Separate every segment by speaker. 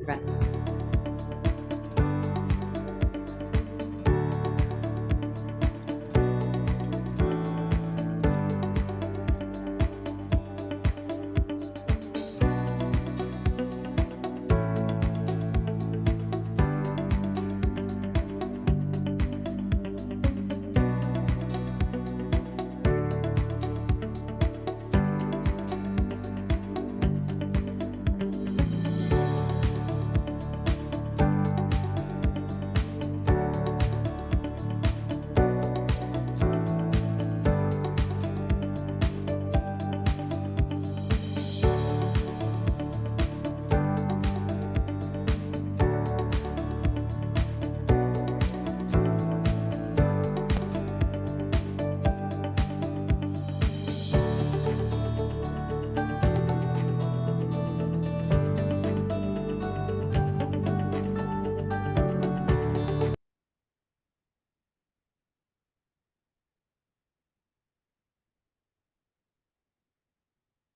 Speaker 1: شكرا.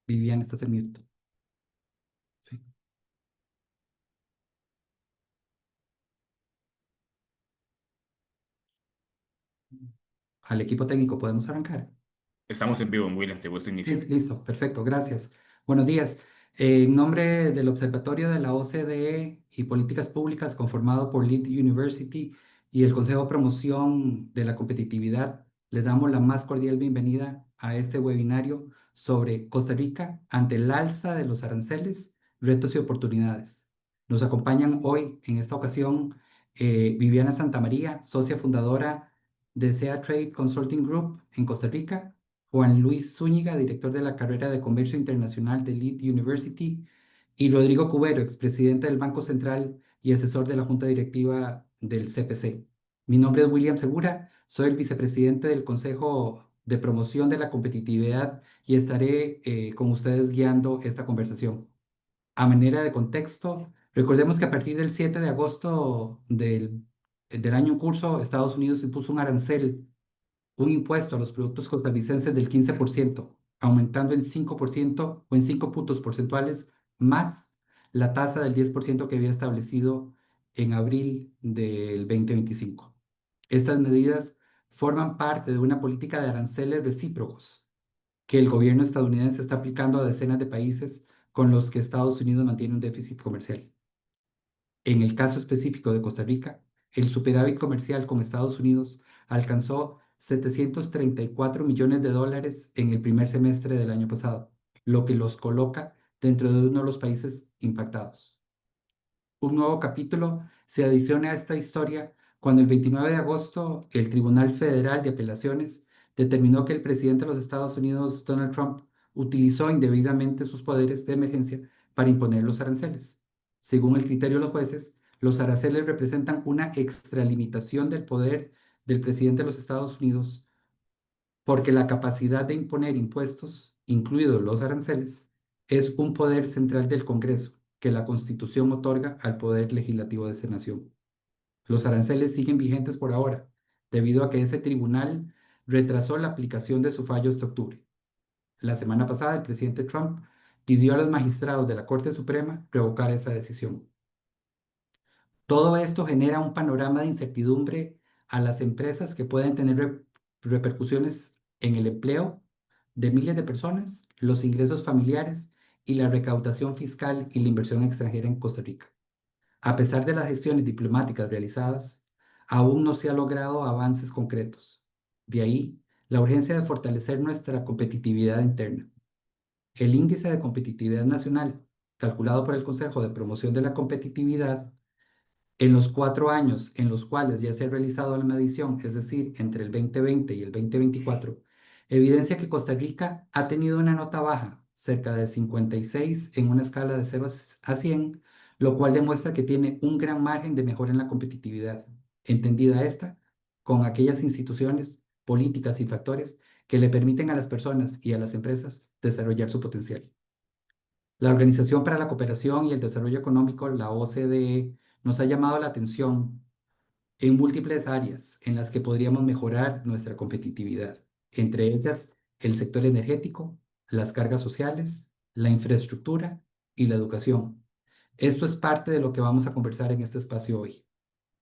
Speaker 2: Vivian, estás en mute. Sí. Al equipo técnico, ¿podemos arrancar?
Speaker 3: Estamos en vivo, William, si gusta
Speaker 2: Sí,
Speaker 3: inicio.
Speaker 2: listo, perfecto, gracias. Buenos días. En nombre del Observatorio de la OCDE y Políticas Públicas, conformado por Lead University y el Consejo de Promoción de la Competitividad, les damos la más cordial bienvenida a este webinario sobre Costa Rica ante el alza de los aranceles, retos y oportunidades. Nos acompañan hoy, en esta ocasión, Viviana Santamaría, socia fundadora de SEA Trade Consulting Group en Costa Rica, Juan Luis Zúñiga, director de la carrera de Comercio Internacional de Lead University, y Rodrigo Cubero, expresidente del Banco Central y asesor de la Junta Directiva del CPC. Mi nombre es William Segura, soy el vicepresidente del Consejo de Promoción de la Competitividad y estaré con ustedes guiando esta conversación. A manera de contexto, recordemos que a partir del 7 de agosto del año en curso, Estados Unidos impuso un impuesto a los productos costarricenses del 15%, aumentando en 5% o en 5 puntos porcentuales más la tasa del 10% que había establecido en abril del 2025. Estas medidas forman parte de una política de aranceles recíprocos que el gobierno estadounidense está aplicando a decenas de países con los que Estados Unidos mantiene un déficit comercial. En el caso específico de Costa Rica, el superávit comercial con Estados Unidos alcanzó 734 millones de dólares en el primer semestre del año pasado, lo que los coloca dentro de uno de los países impactados. Un nuevo capítulo se adiciona a esta historia cuando el 29 de agosto el Tribunal Federal de Apelaciones determinó que el presidente de los Estados Unidos, Donald Trump, utilizó indebidamente sus poderes de emergencia para imponer los aranceles. Según el criterio de los jueces, los aranceles representan una extralimitación del poder del presidente de los Estados Unidos porque la capacidad de imponer impuestos, incluidos los aranceles, es un poder central del Congreso que la Constitución otorga al poder legislativo de esa nación. Los aranceles siguen vigentes por ahora, debido a que ese tribunal retrasó la aplicación de su fallo este octubre. La semana pasada, el presidente Trump pidió a los magistrados de la Corte Suprema revocar esa decisión. Todo esto genera un panorama de incertidumbre a las empresas que pueden tener repercusiones en el empleo de miles de personas, los ingresos familiares y la recaudación fiscal y la inversión extranjera en Costa Rica. A pesar de las gestiones diplomáticas realizadas, aún no se ha logrado avances concretos. De ahí la urgencia de fortalecer nuestra competitividad interna. El índice de competitividad nacional, calculado por el Consejo de Promoción de la Competitividad, en los 4 años en los cuales ya se ha realizado la medición, es decir, entre el 2020 y el 2024, evidencia que Costa Rica ha tenido una nota baja, cerca de 56 en una escala de 0 a 100, lo cual demuestra que tiene un gran margen de mejora en la competitividad, entendida esta con aquellas instituciones, políticas y factores que le permiten a las personas y a las empresas desarrollar su potencial. La Organización para la Cooperación y el Desarrollo Económico, la OCDE, nos ha llamado la atención en múltiples áreas en las que podríamos mejorar nuestra competitividad, entre ellas el sector energético, las cargas sociales, la infraestructura y la educación. Esto es parte de lo que vamos a conversar en este espacio hoy.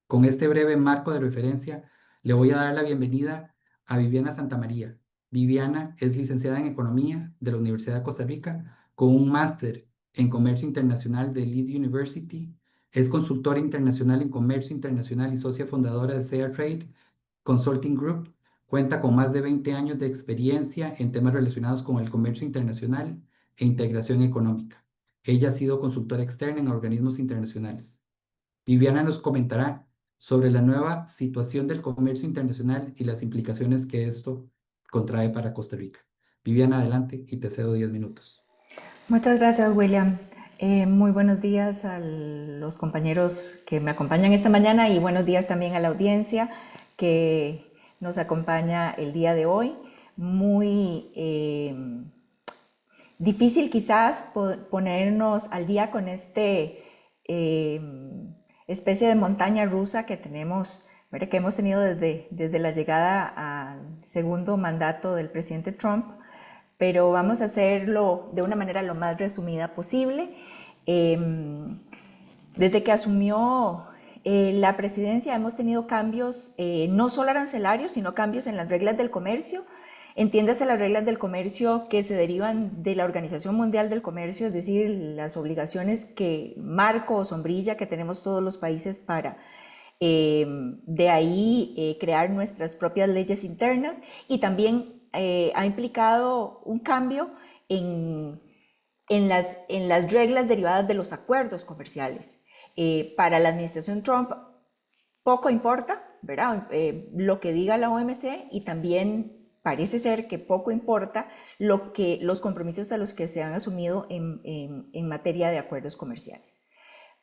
Speaker 2: Con este breve marco de referencia, le voy a dar la bienvenida a Viviana Santamaría. Viviana es licenciada en Economía de la Universidad de Costa Rica con un máster en Comercio Internacional de Leeds University. Es consultora internacional en Comercio Internacional y socia fundadora de SEA Trade Consulting Group. Cuenta con más de 20 años de experiencia en temas relacionados con el comercio internacional e integración económica. Ella ha sido consultora externa en organismos internacionales. Viviana nos comentará sobre la nueva situación del comercio internacional y las implicaciones que esto contrae para Costa Rica. Viviana, adelante y te cedo 10 minutos.
Speaker 1: Muchas gracias, William. Muy buenos días a los compañeros que me acompañan esta mañana y buenos días también a la audiencia que nos acompaña el día de hoy. Muy difícil quizás ponernos al día con este especie de montaña rusa que tenemos, ¿verdad? Que hemos tenido desde la llegada al segundo mandato del presidente Trump, pero vamos a hacerlo de una manera lo más resumida posible. Desde que asumió la presidencia hemos tenido cambios no solo arancelarios, sino cambios en las reglas del comercio. Entiéndase las reglas del comercio que se derivan de la Organización Mundial del Comercio, es decir, las obligaciones que marco o sombrilla que tenemos todos los países para de ahí crear nuestras propias leyes internas, y también ha implicado un cambio en las reglas derivadas de los acuerdos comerciales. Para la administración Trump poco importa, ¿verdad? Lo que diga la OMC, y también parece ser que poco importa los compromisos a los que se han asumido en materia de acuerdos comerciales.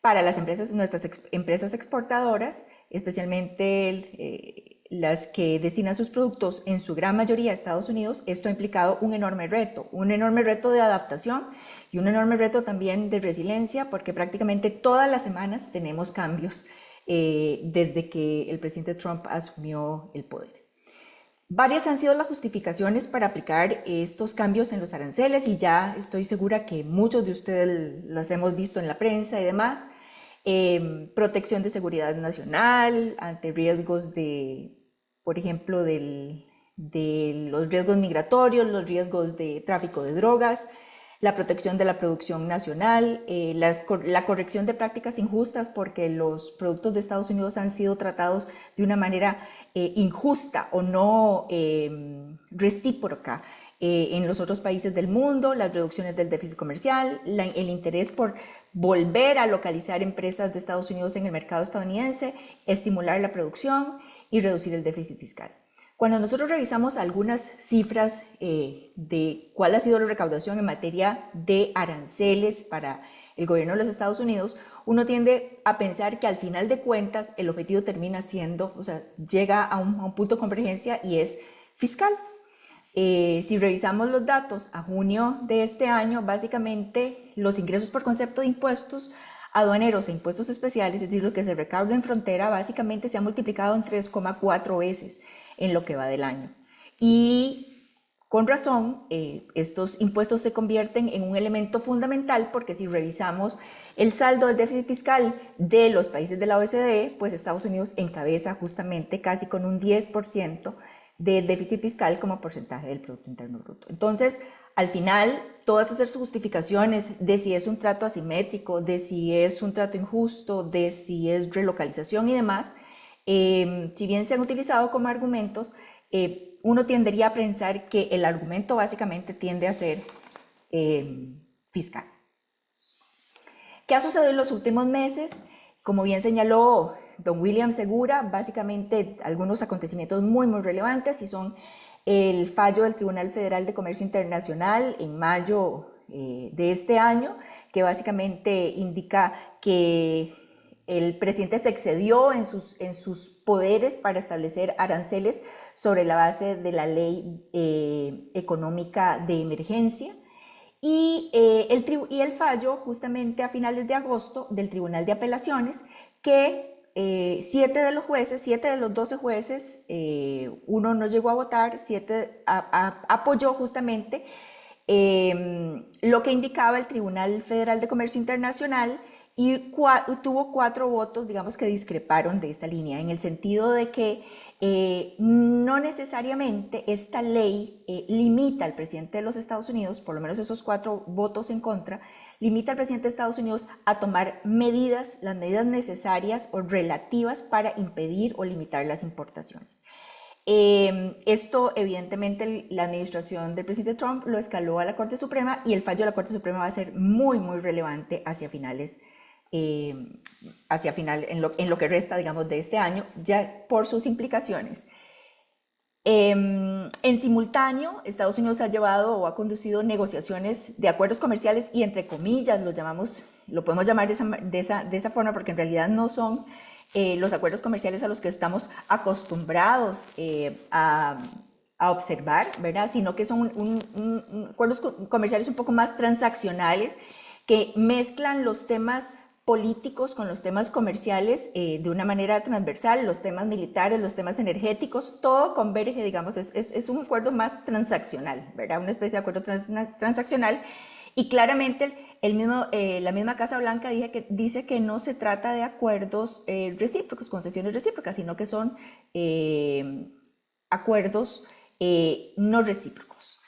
Speaker 1: Para las empresas, nuestras empresas exportadoras, especialmente las que destinan sus productos en su gran mayoría a Estados Unidos, esto ha implicado un enorme reto de adaptación y un enorme reto también de resiliencia, porque prácticamente todas las semanas tenemos cambios desde que el presidente Trump asumió el poder. Varias han sido las justificaciones para aplicar estos cambios en los aranceles, y ya estoy segura que muchos de ustedes las hemos visto en la prensa y demás. Protección de seguridad nacional ante riesgos por ejemplo, de los riesgos migratorios, los riesgos de tráfico de drogas, la protección de la producción nacional, la corrección de prácticas injustas, porque los productos de Estados Unidos han sido tratados de una manera injusta o no recíproca en los otros países del mundo, las reducciones del déficit comercial, el interés por volver a localizar empresas de Estados Unidos en el mercado estadounidense, estimular la producción y reducir el déficit fiscal. Cuando nosotros revisamos algunas cifras de cuál ha sido la recaudación en materia de aranceles para el gobierno de los Estados Unidos, uno tiende a pensar que al final de cuentas el objetivo termina siendo, o sea, llega a un punto de convergencia, y es fiscal. Si revisamos los datos a junio de este año, básicamente los ingresos por concepto de impuestos aduaneros e impuestos especiales, es decir, lo que se recauda en frontera, básicamente se ha multiplicado en 3,4 veces en lo que va del año. Y con razón, estos impuestos se convierten en un elemento fundamental, porque si revisamos el saldo del déficit fiscal de los países de la OECD, pues Estados Unidos encabeza justamente casi con un 10% de déficit fiscal como porcentaje del Producto Interno Bruto. Entonces, al final, todas esas justificaciones de si es un trato asimétrico, de si es un trato injusto, de si es relocalización y demás, si bien se han utilizado como argumentos, uno tendería a pensar que el argumento básicamente tiende a ser fiscal. ¿Qué ha sucedido en los últimos meses? Como bien señaló don William Segura, básicamente algunos acontecimientos muy relevantes, y son el fallo del Tribunal Federal de Comercio Internacional en mayo de este año, que básicamente indica que el presidente se excedió en sus poderes para establecer aranceles sobre la base de la ley económica de emergencia. Y el fallo justamente a finales de agosto del Tribunal de Apelaciones, que 7 de los 12 jueces, uno no llegó a votar, 7 apoyó justamente lo que indicaba el Tribunal Federal de Comercio Internacional, y tuvo 4 votos, digamos, que discreparon de esta línea, en el sentido de que no necesariamente esta ley limita al presidente de los Estados Unidos, por lo menos esos 4 votos en contra, limita al presidente de Estados Unidos a tomar medidas, las medidas necesarias o relativas para impedir o limitar las importaciones. Esto, evidentemente, la administración del presidente Trump lo escaló a la Corte Suprema y el fallo de la Corte Suprema va a ser muy, muy relevante hacia final, en lo que resta, digamos, de este año, ya por sus implicaciones. En simultáneo, Estados Unidos ha llevado o ha conducido negociaciones de acuerdos comerciales y, entre comillas, lo podemos llamar de esa forma, porque en realidad no son los acuerdos comerciales a los que estamos acostumbrados a observar, ¿verdad? Sino que son acuerdos comerciales un poco más transaccionales que mezclan los temas políticos con los temas comerciales de una manera transversal, los temas militares, los temas energéticos, todo converge, digamos, es un acuerdo más transaccional, ¿verdad? Una especie de acuerdo transaccional. Y claramente la misma Casa Blanca dice que no se trata de acuerdos recíprocos, concesiones recíprocas, sino que son acuerdos no recíprocos.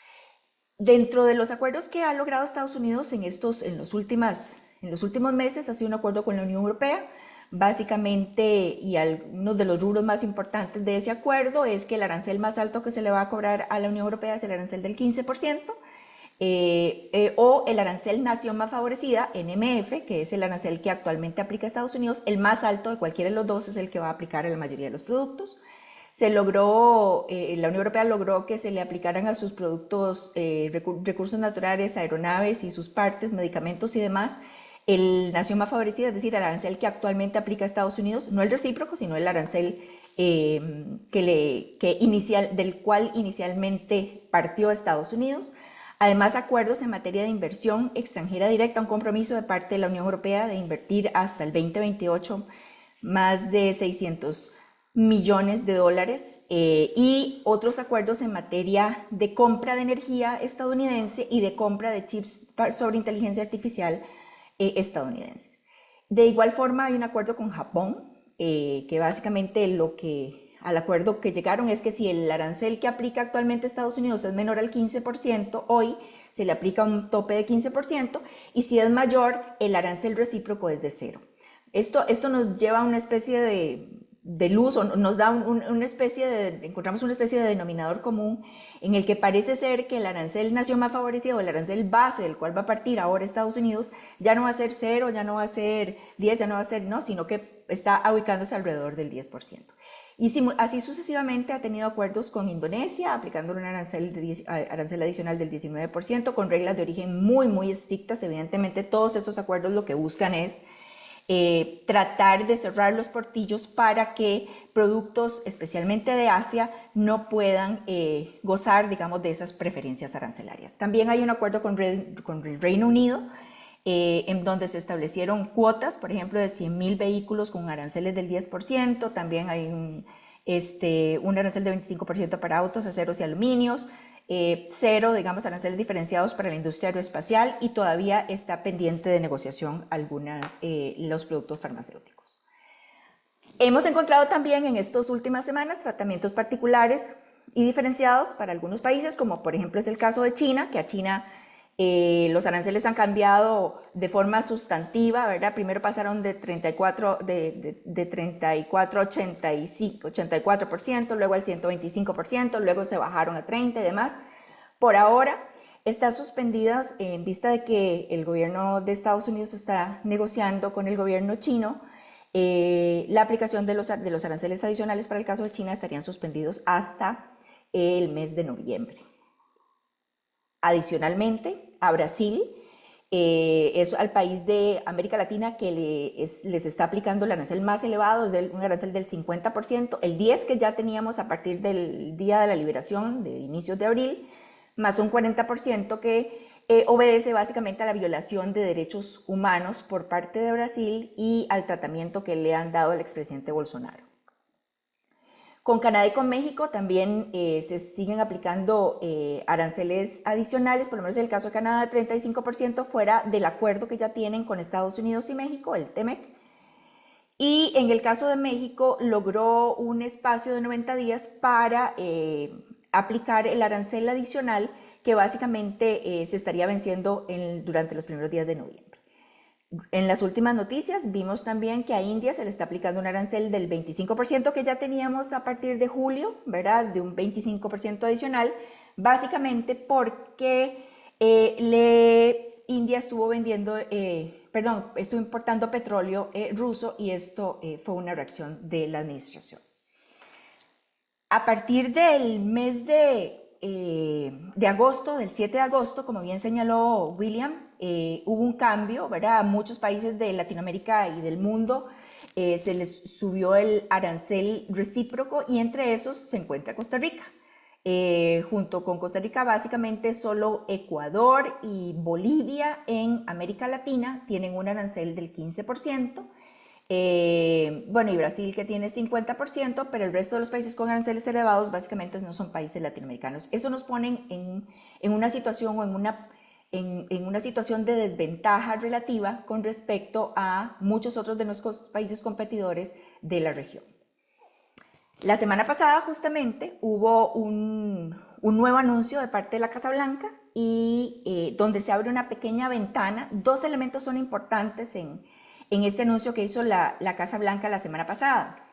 Speaker 1: Dentro de los acuerdos que ha logrado Estados Unidos en los últimos meses ha sido un acuerdo con la Unión Europea. Básicamente, y uno de los rubros más importantes de ese acuerdo es que el arancel más alto que se le va a cobrar a la Unión Europea es el arancel del 15%, o el arancel Nación Más Favorecida, NMF, que es el arancel que actualmente aplica a Estados Unidos. El más alto de cualquiera de los dos es el que va a aplicar a la mayoría de los productos. La Unión Europea logró que se le aplicaran a sus productos recursos naturales, aeronaves y sus partes, medicamentos y demás, el Nación Más Favorecida, es decir, el arancel que actualmente aplica a Estados Unidos, no el recíproco, sino el arancel del cual inicialmente partió Estados Unidos. Además, acuerdos en materia de inversión extranjera directa, un compromiso de parte de la Unión Europea de invertir hasta el 2028 más de 600 millones de dólares, y otros acuerdos en materia de compra de energía estadounidense y de compra de chips sobre inteligencia artificial estadounidenses. De igual forma, hay un acuerdo con Japón, que básicamente al acuerdo que llegaron es que si el arancel que aplica actualmente Estados Unidos es menor al 15%, hoy se le aplica un tope de 15%, y si es mayor, el arancel recíproco es de 0. Esto nos lleva a una especie de luz, o nos da encontramos una especie de denominador común en el que parece ser que el arancel Nación Más Favorecida o el arancel base del cual va a partir ahora Estados Unidos ya no va a ser 0, ya no va a ser 10, ya no va a ser, no, sino que está ubicándose alrededor del 10%. Y así sucesivamente ha tenido acuerdos con Indonesia, aplicando un arancel adicional del 19%, con reglas de origen muy, muy estrictas. Evidentemente, todos esos acuerdos lo que buscan es tratar de cerrar los portillos para que productos, especialmente de Asia, no puedan gozar, digamos, de esas preferencias arancelarias. También hay un acuerdo con el Reino Unido, en donde se establecieron cuotas, por ejemplo, de 100.000 vehículos con aranceles del 10%, también hay un arancel de 25% para autos, aceros y aluminios, 0, digamos, aranceles diferenciados para la industria aeroespacial, y todavía está pendiente de negociación los productos farmacéuticos. Hemos encontrado también en estas últimas semanas tratamientos particulares y diferenciados para algunos países, como por ejemplo es el caso de China, que a China los aranceles han cambiado de forma sustantiva, ¿verdad? Primero pasaron de 34 a 84%, luego al 125%, luego se bajaron a 30% y demás. Por ahora están suspendidas en vista de que el gobierno de Estados Unidos está negociando con el gobierno chino. La aplicación de los aranceles adicionales para el caso de China estarían suspendidos hasta el mes de noviembre. Adicionalmente, a Brasil, es al país de América Latina que les está aplicando el arancel más elevado, es un arancel del 50%, el 10% que ya teníamos a partir del día de la liberación, de inicios de abril, más un 40% que obedece básicamente a la violación de derechos humanos por parte de Brasil y al tratamiento que le han dado al expresidente Bolsonaro. Con Canadá y con México también se siguen aplicando aranceles adicionales, por lo menos en el caso de Canadá, 35% fuera del acuerdo que ya tienen con Estados Unidos y México, el TEMEC. Y en el caso de México logró un espacio de 90 días para aplicar el arancel adicional que básicamente se estaría venciendo durante los primeros días de noviembre. En las últimas noticias vimos también que a India se le está aplicando un arancel del 25% que ya teníamos a partir de julio, ¿verdad? De un 25% adicional, básicamente porque India estuvo estuvo importando petróleo ruso y esto fue una reacción de la administración. A partir del mes de agosto, del 7 de agosto, como bien señaló William, hubo un cambio, ¿verdad? A muchos países de Latinoamérica y del mundo se les subió el arancel recíproco y entre esos se encuentra Costa Rica. Junto con Costa Rica, básicamente solo Ecuador y Bolivia en América Latina tienen un arancel del 15%. Bueno, y Brasil que tiene 50%, pero el resto de los países con aranceles elevados básicamente no son países latinoamericanos. Eso nos pone en una situación o en una situación de desventaja relativa con respecto a muchos otros de nuestros países competidores de la región. La semana pasada justamente hubo un nuevo anuncio de parte de la Casa Blanca y donde se abre una pequeña ventana. Dos elementos son importantes en este anuncio que hizo la Casa Blanca la semana pasada.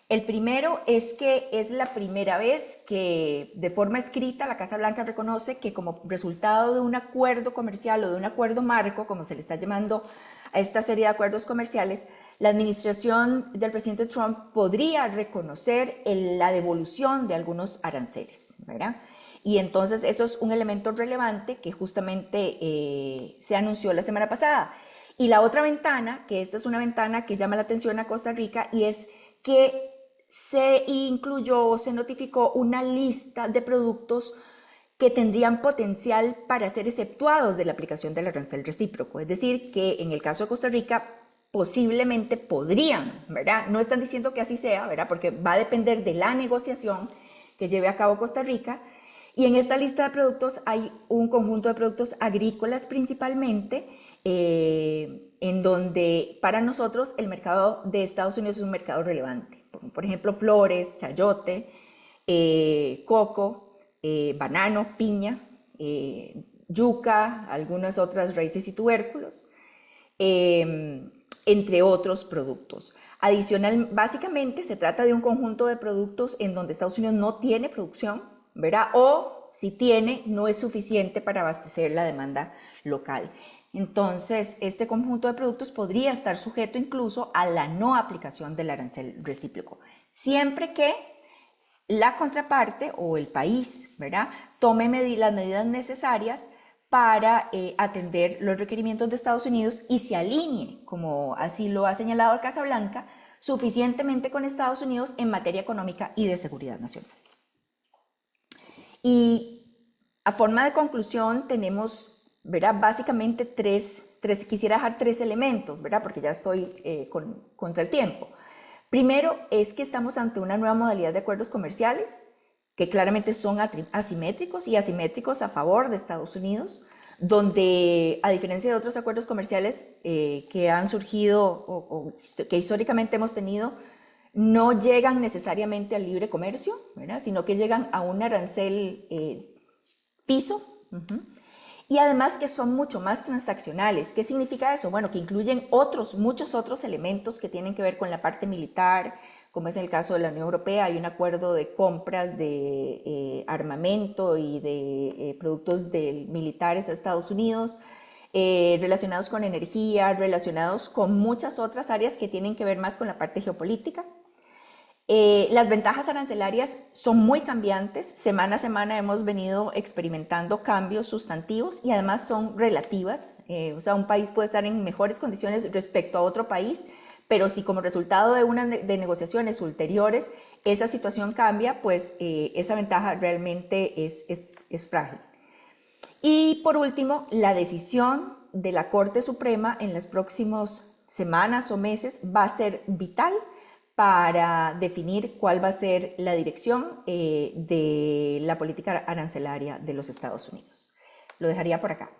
Speaker 1: El primero es que es la primera vez que de forma escrita la Casa Blanca reconoce que como resultado de un acuerdo comercial o de un acuerdo marco, como se le está llamando a esta serie de acuerdos comerciales, la administración del presidente Trump podría reconocer la devolución de algunos aranceles, ¿verdad? Y entonces eso es un elemento relevante que justamente se anunció la semana pasada. Y la otra ventana, que esta es una ventana que llama la atención a Costa Rica, y es que se incluyó o se notificó una lista de productos que tendrían potencial para ser exceptuados de la aplicación del arancel recíproco. Es decir, que en el caso de Costa Rica posiblemente podrían, ¿verdad? No están diciendo que así sea, ¿verdad? Porque va a depender de la negociación que lleve a cabo Costa Rica. Y en esta lista de productos hay un conjunto de productos agrícolas principalmente, en donde para nosotros el mercado de Estados Unidos es un mercado relevante. Por ejemplo, flores, chayote, coco, banano, piña, yuca, algunas otras raíces y tubérculos, entre otros productos. Adicional, básicamente se trata de un conjunto de productos en donde Estados Unidos no tiene producción, ¿verdad? O si tiene, no es suficiente para abastecer la demanda local. Entonces, este conjunto de productos podría estar sujeto incluso a la no aplicación del arancel recíproco, siempre que la contraparte o el país, ¿verdad?, tome las medidas necesarias para atender los requerimientos de Estados Unidos y se alinee, como así lo ha señalado la Casa Blanca, suficientemente con Estados Unidos en materia económica y de seguridad nacional. Y a forma de conclusión tenemos, ¿verdad?, básicamente quisiera dejar tres elementos, ¿verdad?, porque ya estoy contra el tiempo. Primero es que estamos ante una nueva modalidad de acuerdos comerciales que claramente son asimétricos y asimétricos a favor de Estados Unidos, donde a diferencia de otros acuerdos comerciales que han surgido o que históricamente hemos tenido, no llegan necesariamente al libre comercio, ¿verdad?, sino que llegan a un arancel piso. Y además que son mucho más transaccionales. ¿Qué significa eso? Bueno, que incluyen muchos otros elementos que tienen que ver con la parte militar, como es en el caso de la Unión Europea. Hay un acuerdo de compras de armamento y de productos militares a Estados Unidos, relacionados con energía, relacionados con muchas otras áreas que tienen que ver más con la parte geopolítica. Las ventajas arancelarias son muy cambiantes. Semana a semana hemos venido experimentando cambios sustantivos y además son relativas. O sea, un país puede estar en mejores condiciones respecto a otro país, pero si como resultado de negociaciones ulteriores esa situación cambia, pues esa ventaja realmente es frágil. Y por último, la decisión de la Corte Suprema en las próximas semanas o meses va a ser vital para definir cuál va a ser la dirección de la política arancelaria de los Estados Unidos. Lo dejaría por acá.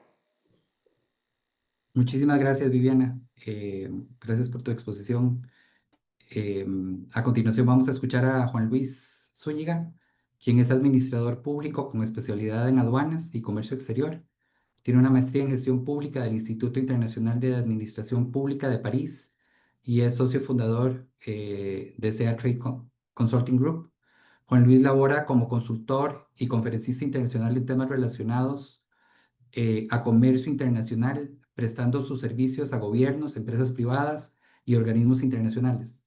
Speaker 2: Muchísimas gracias, Viviana. Gracias por tu exposición. Eh, a continuación vamos a escuchar a Juan Luis Zúñiga, quien es administrador público con especialidad en aduanas y comercio exterior. Tiene una maestría en gestión pública del Instituto Internacional de Administración Pública de París y es socio fundador de SEA Trade Consulting Group. Juan Luis labora como consultor y conferencista internacional en temas relacionados a comercio internacional, prestando sus servicios a gobiernos, empresas privadas y organismos internacionales.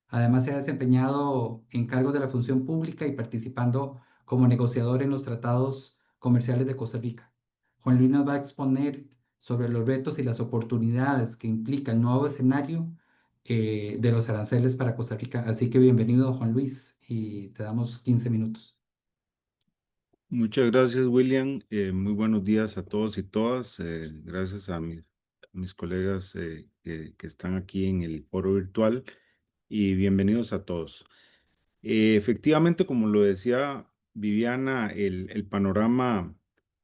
Speaker 2: Además, se ha desempeñado en cargos de la función pública y participando como negociador en los tratados comerciales de Costa Rica. Juan Luis nos va a exponer sobre los retos y las oportunidades que implica el nuevo escenario de los aranceles para Costa Rica. Así que bienvenido, Juan Luis, y te damos 15 minutos.
Speaker 4: Muchas gracias, William. Muy buenos días a todos y todas. Gracias a mis colegas que están aquí en el foro virtual y bienvenidos a todos. Efectivamente, como lo decía Viviana, el panorama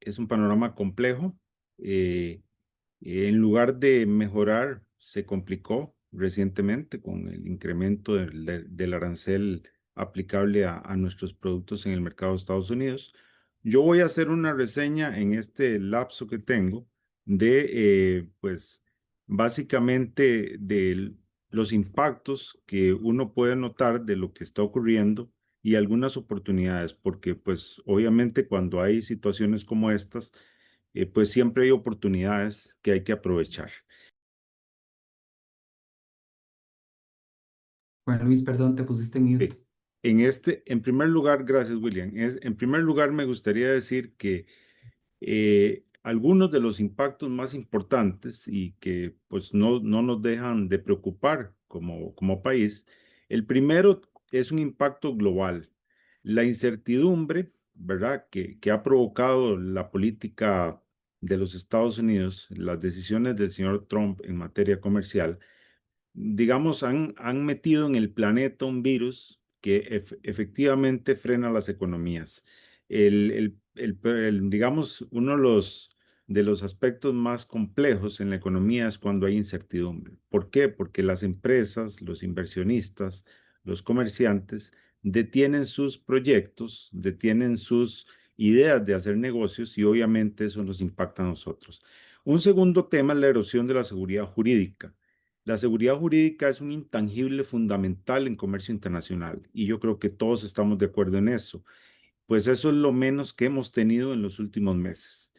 Speaker 4: es un panorama complejo. En lugar de mejorar, se complicó recientemente con el incremento del arancel aplicable a nuestros productos en el mercado de Estados Unidos. Yo voy a hacer una reseña en este lapso que tengo de, pues, básicamente de los impactos que uno puede notar de lo que está ocurriendo y algunas oportunidades, porque pues obviamente cuando hay situaciones como estas, pues siempre hay oportunidades que hay que aprovechar.
Speaker 2: Juan Luis, perdón, te pusiste en mute.
Speaker 4: En primer lugar, gracias, William. En primer lugar, me gustaría decir que algunos de los impactos más importantes y que pues no nos dejan de preocupar como país, el primero es un impacto global. La incertidumbre, ¿verdad?, que ha provocado la política de los Estados Unidos, las decisiones del señor Trump en materia comercial, digamos, han metido en el planeta un virus que efectivamente frena las economías. Digamos, uno de los aspectos más complejos en la economía es cuando hay incertidumbre. ¿Por qué? Porque las empresas, los inversionistas, los comerciantes detienen sus proyectos, detienen sus ideas de hacer negocios y obviamente eso nos impacta a nosotros. Un segundo tema es la erosión de la seguridad jurídica. La seguridad jurídica es un intangible fundamental en comercio internacional y yo creo que todos estamos de acuerdo en eso, pues eso es lo menos que hemos tenido en los últimos meses.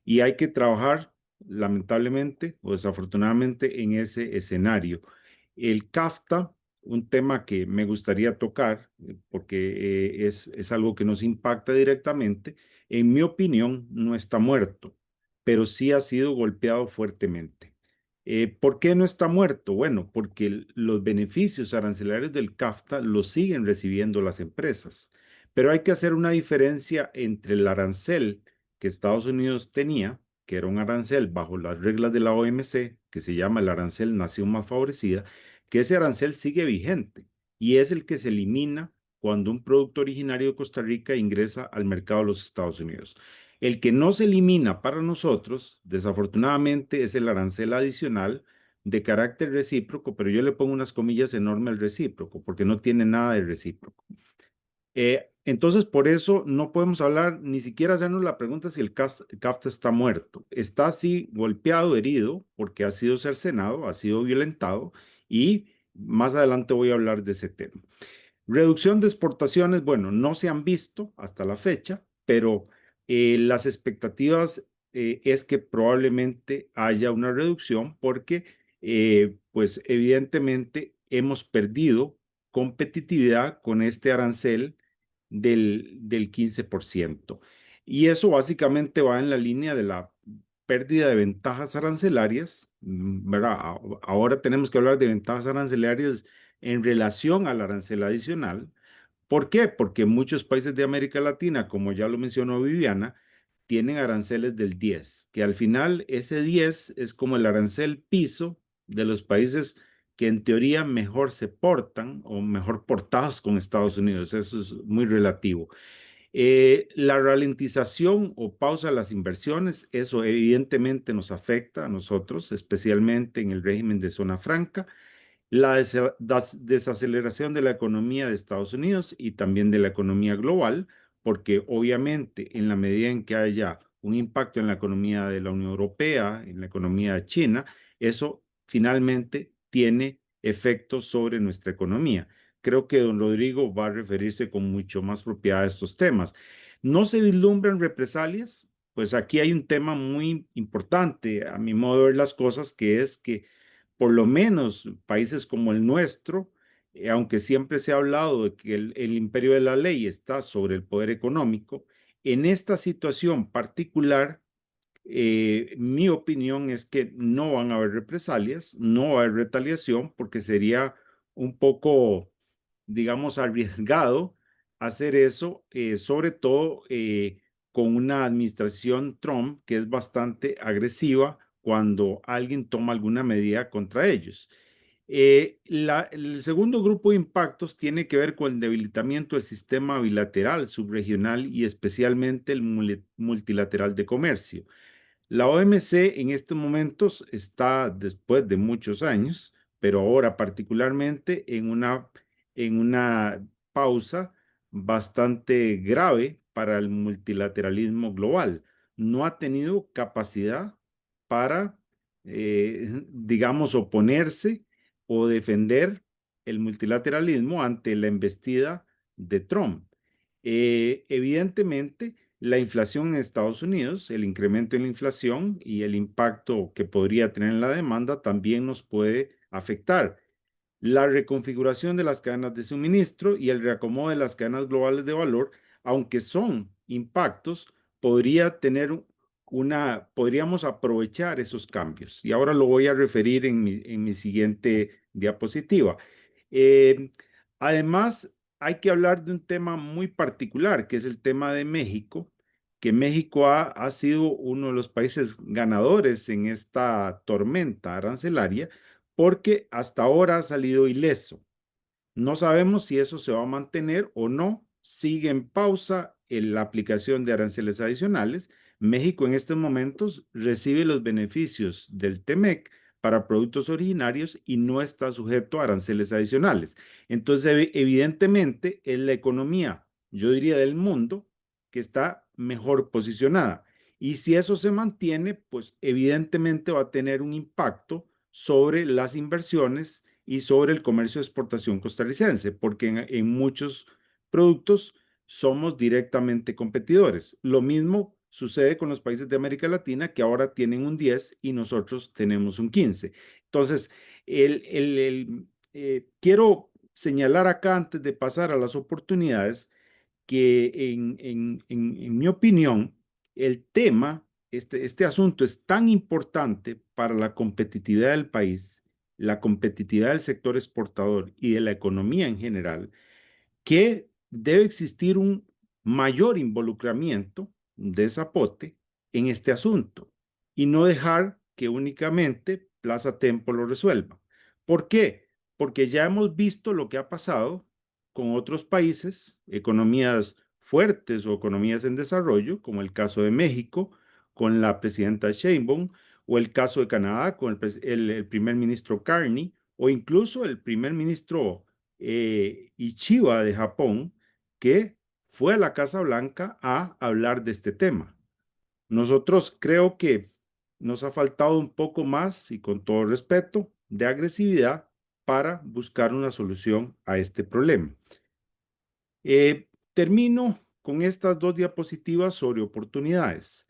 Speaker 4: Y hay que trabajar, lamentablemente o desafortunadamente, en ese escenario. El CAFTA, un tema que me gustaría tocar, porque es algo que nos impacta directamente, en mi opinión, no está muerto, pero sí ha sido golpeado fuertemente. ¿Por qué no está muerto? Bueno, porque los beneficios arancelarios del CAFTA los siguen recibiendo las empresas. Pero hay que hacer una diferencia entre el arancel que Estados Unidos tenía, que era un arancel bajo las reglas de la OMC, que se llama el arancel Nación Más Favorecida, que ese arancel sigue vigente y es el que se elimina cuando un producto originario de Costa Rica ingresa al mercado de los Estados Unidos. El que no se elimina para nosotros, desafortunadamente, es el arancel adicional de carácter recíproco, pero yo le pongo unas comillas enormes al recíproco, porque no tiene nada de recíproco. Entonces, por eso no podemos hablar, ni siquiera hacernos la pregunta si el CAFTA está muerto. Está así golpeado, herido, porque ha sido cercenado, ha sido violentado, y más adelante voy a hablar de ese tema. Reducción de exportaciones, bueno, no se han visto hasta la fecha, pero las expectativas es que probablemente haya una reducción porque, pues evidentemente hemos perdido competitividad con este arancel del 15%. Y eso básicamente va en la línea de la pérdida de ventajas arancelarias, ¿verdad? Ahora tenemos que hablar de ventajas arancelarias en relación al arancel adicional. ¿Por qué? Porque muchos países de América Latina, como ya lo mencionó Viviana, tienen aranceles del 10, que al final ese 10 es como el arancel piso de los países que en teoría mejor se portan o mejor portados con Estados Unidos. Eso es muy relativo. La ralentización o pausa de las inversiones, eso evidentemente nos afecta a nosotros, especialmente en el régimen de zona franca. La desaceleración de la economía de Estados Unidos y también de la economía global, porque obviamente en la medida en que haya un impacto en la economía de la Unión Europea, en la economía de China, eso finalmente tiene efectos sobre nuestra economía. Creo que don Rodrigo va a referirse con mucho más propiedad a estos temas. ¿No se vislumbran represalias? Pues aquí hay un tema muy importante, a mi modo de ver las cosas, que es que por lo menos países como el nuestro, aunque siempre se ha hablado de que el imperio de la ley está sobre el poder económico, en esta situación particular, mi opinión es que no van a haber represalias, no va a haber retaliación, porque sería un poco, digamos, arriesgado hacer eso, sobre todo con una administración Trump que es bastante agresiva cuando alguien toma alguna medida contra ellos. El segundo grupo de impactos tiene que ver con el debilitamiento del sistema bilateral, subregional y especialmente el multilateral de comercio. La OMC en estos momentos está, después de muchos años, pero ahora particularmente en una pausa bastante grave para el multilateralismo global. No ha tenido capacidad para, digamos, oponerse o defender el multilateralismo ante la embestida de Trump. Evidentemente, la inflación en Estados Unidos, el incremento en la inflación y el impacto que podría tener en la demanda también nos puede afectar. La reconfiguración de las cadenas de suministro y el reacomodo de las cadenas globales de valor, aunque son impactos, podríamos aprovechar esos cambios. Y ahora lo voy a referir en mi siguiente diapositiva. Eh, Además, hay que hablar de un tema muy particular, que es el tema de México, que México ha sido uno de los países ganadores en esta tormenta arancelaria, porque hasta ahora ha salido ileso. No sabemos si eso se va a mantener o no. Sigue en pausa en la aplicación de aranceles adicionales. México en estos momentos recibe los beneficios del TEMEC para productos originarios y no está sujeto a aranceles adicionales. Entonces, evidentemente, es la economía, yo diría, del mundo que está mejor posicionada. Y si eso se mantiene, pues evidentemente va a tener un impacto sobre las inversiones y sobre el comercio de exportación costarricense, porque en muchos productos somos directamente competidores. Lo mismo sucede con los países de América Latina que ahora tienen un 10 y nosotros tenemos un 15. Entonces, quiero señalar acá antes de pasar a las oportunidades que en mi opinión, el tema, este asunto es tan importante para la competitividad del país, la competitividad del sector exportador y de la economía en general, que debe existir un mayor involucramiento de Zapote en este asunto y no dejar que únicamente Plaza Tempo lo resuelva. ¿Por qué? Porque ya hemos visto lo que ha pasado con otros países, economías fuertes o economías en desarrollo, como el caso de México, con la presidenta Sheinbaum, o el caso de Canadá con el primer ministro Carney, o incluso el primer ministro Ichiba de Japón, que fue a la Casa Blanca a hablar de este tema. Nosotros creo que nos ha faltado un poco más, y con todo respeto, de agresividad para buscar una solución a este problema. Termino con estas dos diapositivas sobre oportunidades.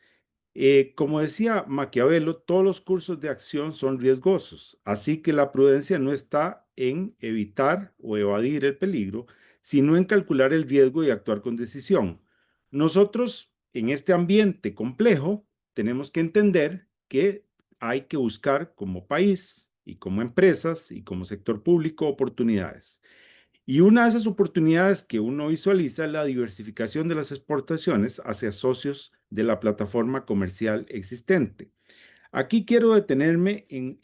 Speaker 4: Como decía Maquiavelo, todos los cursos de acción son riesgosos, así que la prudencia no está en evitar o evadir el peligro, sino en calcular el riesgo y actuar con decisión. Nosotros, en este ambiente complejo, tenemos que entender que hay que buscar como país y como empresas y como sector público oportunidades. Y una de esas oportunidades que uno visualiza es la diversificación de las exportaciones hacia socios de la plataforma comercial existente. Aquí quiero detenerme en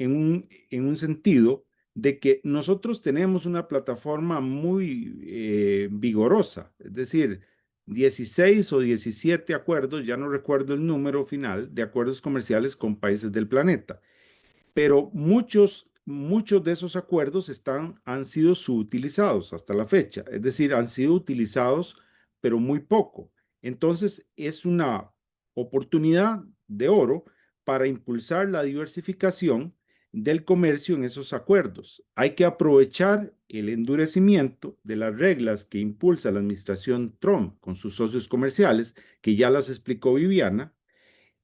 Speaker 4: un sentido de que nosotros tenemos una plataforma muy vigorosa, es decir, 16 o 17 acuerdos, ya no recuerdo el número final, de acuerdos comerciales con países del planeta. Pero muchos de esos acuerdos han sido subutilizados hasta la fecha, es decir, han sido utilizados, pero muy poco. Entonces, es una oportunidad de oro para impulsar la diversificación del comercio en esos acuerdos. Hay que aprovechar el endurecimiento de las reglas que impulsa la administración Trump con sus socios comerciales, que ya las explicó Viviana,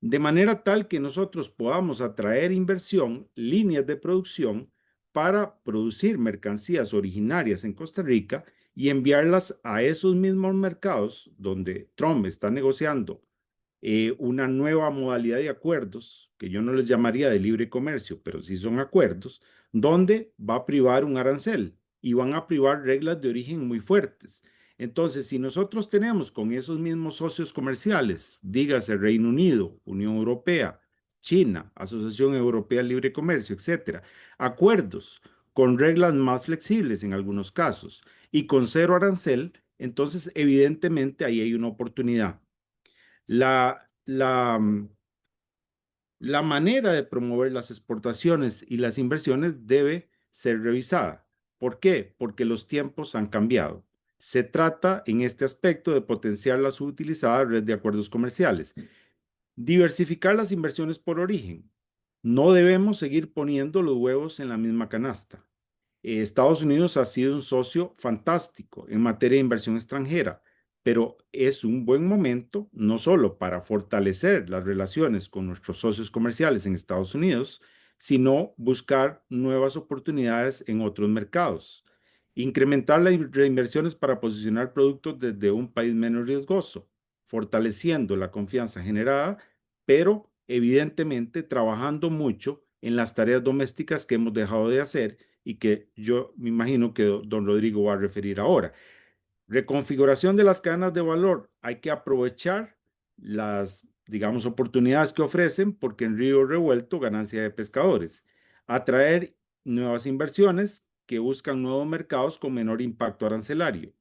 Speaker 4: de manera tal que nosotros podamos atraer inversión, líneas de producción para producir mercancías originarias en Costa Rica y enviarlas a esos mismos mercados donde Trump está negociando una nueva modalidad de acuerdos, que yo no les llamaría de libre comercio, pero sí son acuerdos, donde va a privar un arancel y van a privar reglas de origen muy fuertes. Entonces, si nosotros tenemos con esos mismos socios comerciales, dígase Reino Unido, Unión Europea, China, Asociación Europea de Libre Comercio, etcétera, acuerdos con reglas más flexibles en algunos casos y con cero arancel, entonces evidentemente ahí hay una oportunidad. La, la, mm, la manera de promover las exportaciones y las inversiones debe ser revisada. ¿Por qué? Porque los tiempos han cambiado. Se trata en este aspecto de potenciar la subutilizada red de acuerdos comerciales. Diversificar las inversiones por origen. No debemos seguir poniendo los huevos en la misma canasta. Estados Unidos ha sido un socio fantástico en materia de inversión extranjera, pero es un buen momento no solo para fortalecer las relaciones con nuestros socios comerciales en Estados Unidos, sino buscar nuevas oportunidades en otros mercados. Incrementar las reinversiones para posicionar productos desde un país menos riesgoso, fortaleciendo la confianza generada, pero evidentemente trabajando mucho en las tareas domésticas que hemos dejado de hacer y que yo me imagino que don Rodrigo va a referir ahora. Reconfiguración de las cadenas de valor. Hay que aprovechar las, digamos, oportunidades que ofrecen porque en río revuelto ganancia de pescadores. Atraer nuevas inversiones que buscan nuevos mercados con menor impacto arancelario,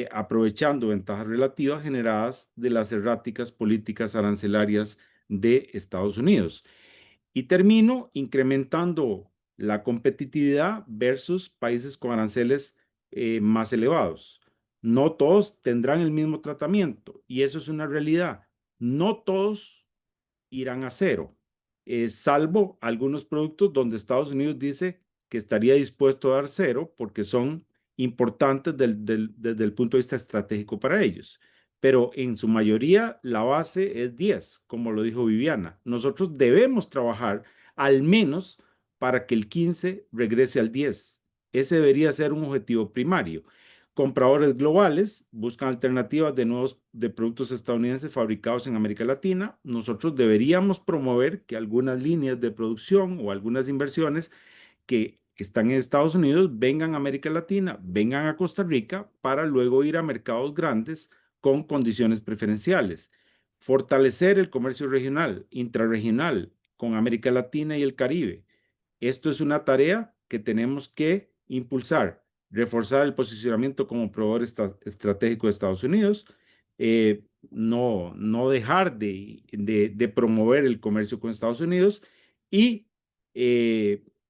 Speaker 4: aprovechando ventajas relativas generadas de las erráticas políticas arancelarias de Estados Unidos. Y termino incrementando la competitividad versus países con aranceles más elevados. No todos tendrán el mismo tratamiento y eso es una realidad. No todos irán a cero, salvo algunos productos donde Estados Unidos dice que estaría dispuesto a dar cero porque son importantes desde el punto de vista estratégico para ellos. Pero en su mayoría la base es 10, como lo dijo Viviana. Nosotros debemos trabajar al menos para que el 15 regrese al 10. Ese debería ser un objetivo primario. Compradores globales buscan alternativas de productos estadounidenses fabricados en América Latina. Nosotros deberíamos promover que algunas líneas de producción o algunas inversiones que están en Estados Unidos vengan a América Latina, vengan a Costa Rica para luego ir a mercados grandes con condiciones preferenciales. Fortalecer el comercio regional, intrarregional, con América Latina y el Caribe. Esto es una tarea que tenemos que impulsar, reforzar el posicionamiento como proveedor estratégico de Estados Unidos, no dejar de promover el comercio con Estados Unidos y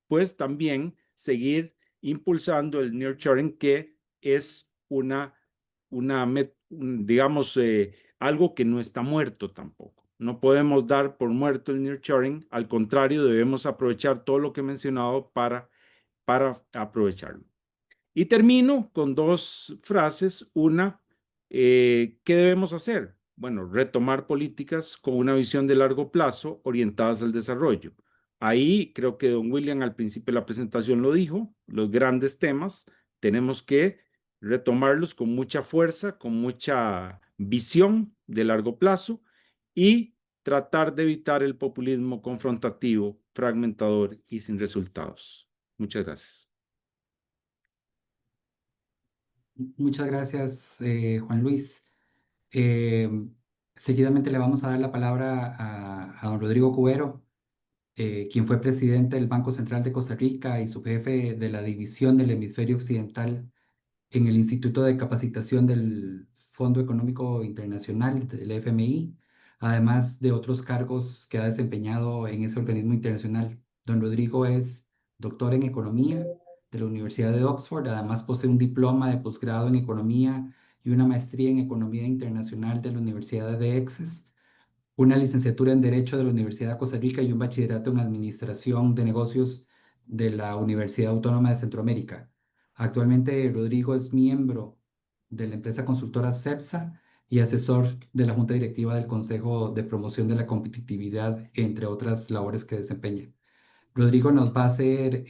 Speaker 4: pues también seguir impulsando el nearshoring, que es digamos, algo que no está muerto tampoco. No podemos dar por muerto el nearshoring, al contrario, debemos aprovechar todo lo que he mencionado para aprovecharlo. Y termino con dos frases. Una, ¿qué debemos hacer? Bueno, retomar políticas con una visión de largo plazo orientadas al desarrollo. Ahí creo que don William al principio de la presentación lo dijo, los grandes temas tenemos que retomarlos con mucha fuerza, con mucha visión de largo plazo y tratar de evitar el populismo confrontativo, fragmentador y sin resultados. Muchas gracias.
Speaker 2: Muchas gracias, Juan Luis. Eh, Seguidamente le vamos a dar la palabra a don Rodrigo Cubero, quien fue presidente del Banco Central de Costa Rica y subjefe de la división del hemisferio occidental en el Instituto de Capacitación del Fondo Económico Internacional, del FMI, además de otros cargos que ha desempeñado en ese organismo internacional. Don Rodrigo es doctor en Economía de la Universidad de Oxford, además posee un diploma de posgrado en Economía y una maestría en Economía Internacional de la Universidad de Essex, una licenciatura en Derecho de la Universidad de Costa Rica y un bachillerato en Administración de Negocios de la Universidad Autónoma de Centroamérica. Actualmente, Rodrigo es miembro de la empresa consultora CEPSA y asesor de la Junta Directiva del Consejo de Promoción de la Competitividad, entre otras labores que desempeña. Rodrigo nos va a hacer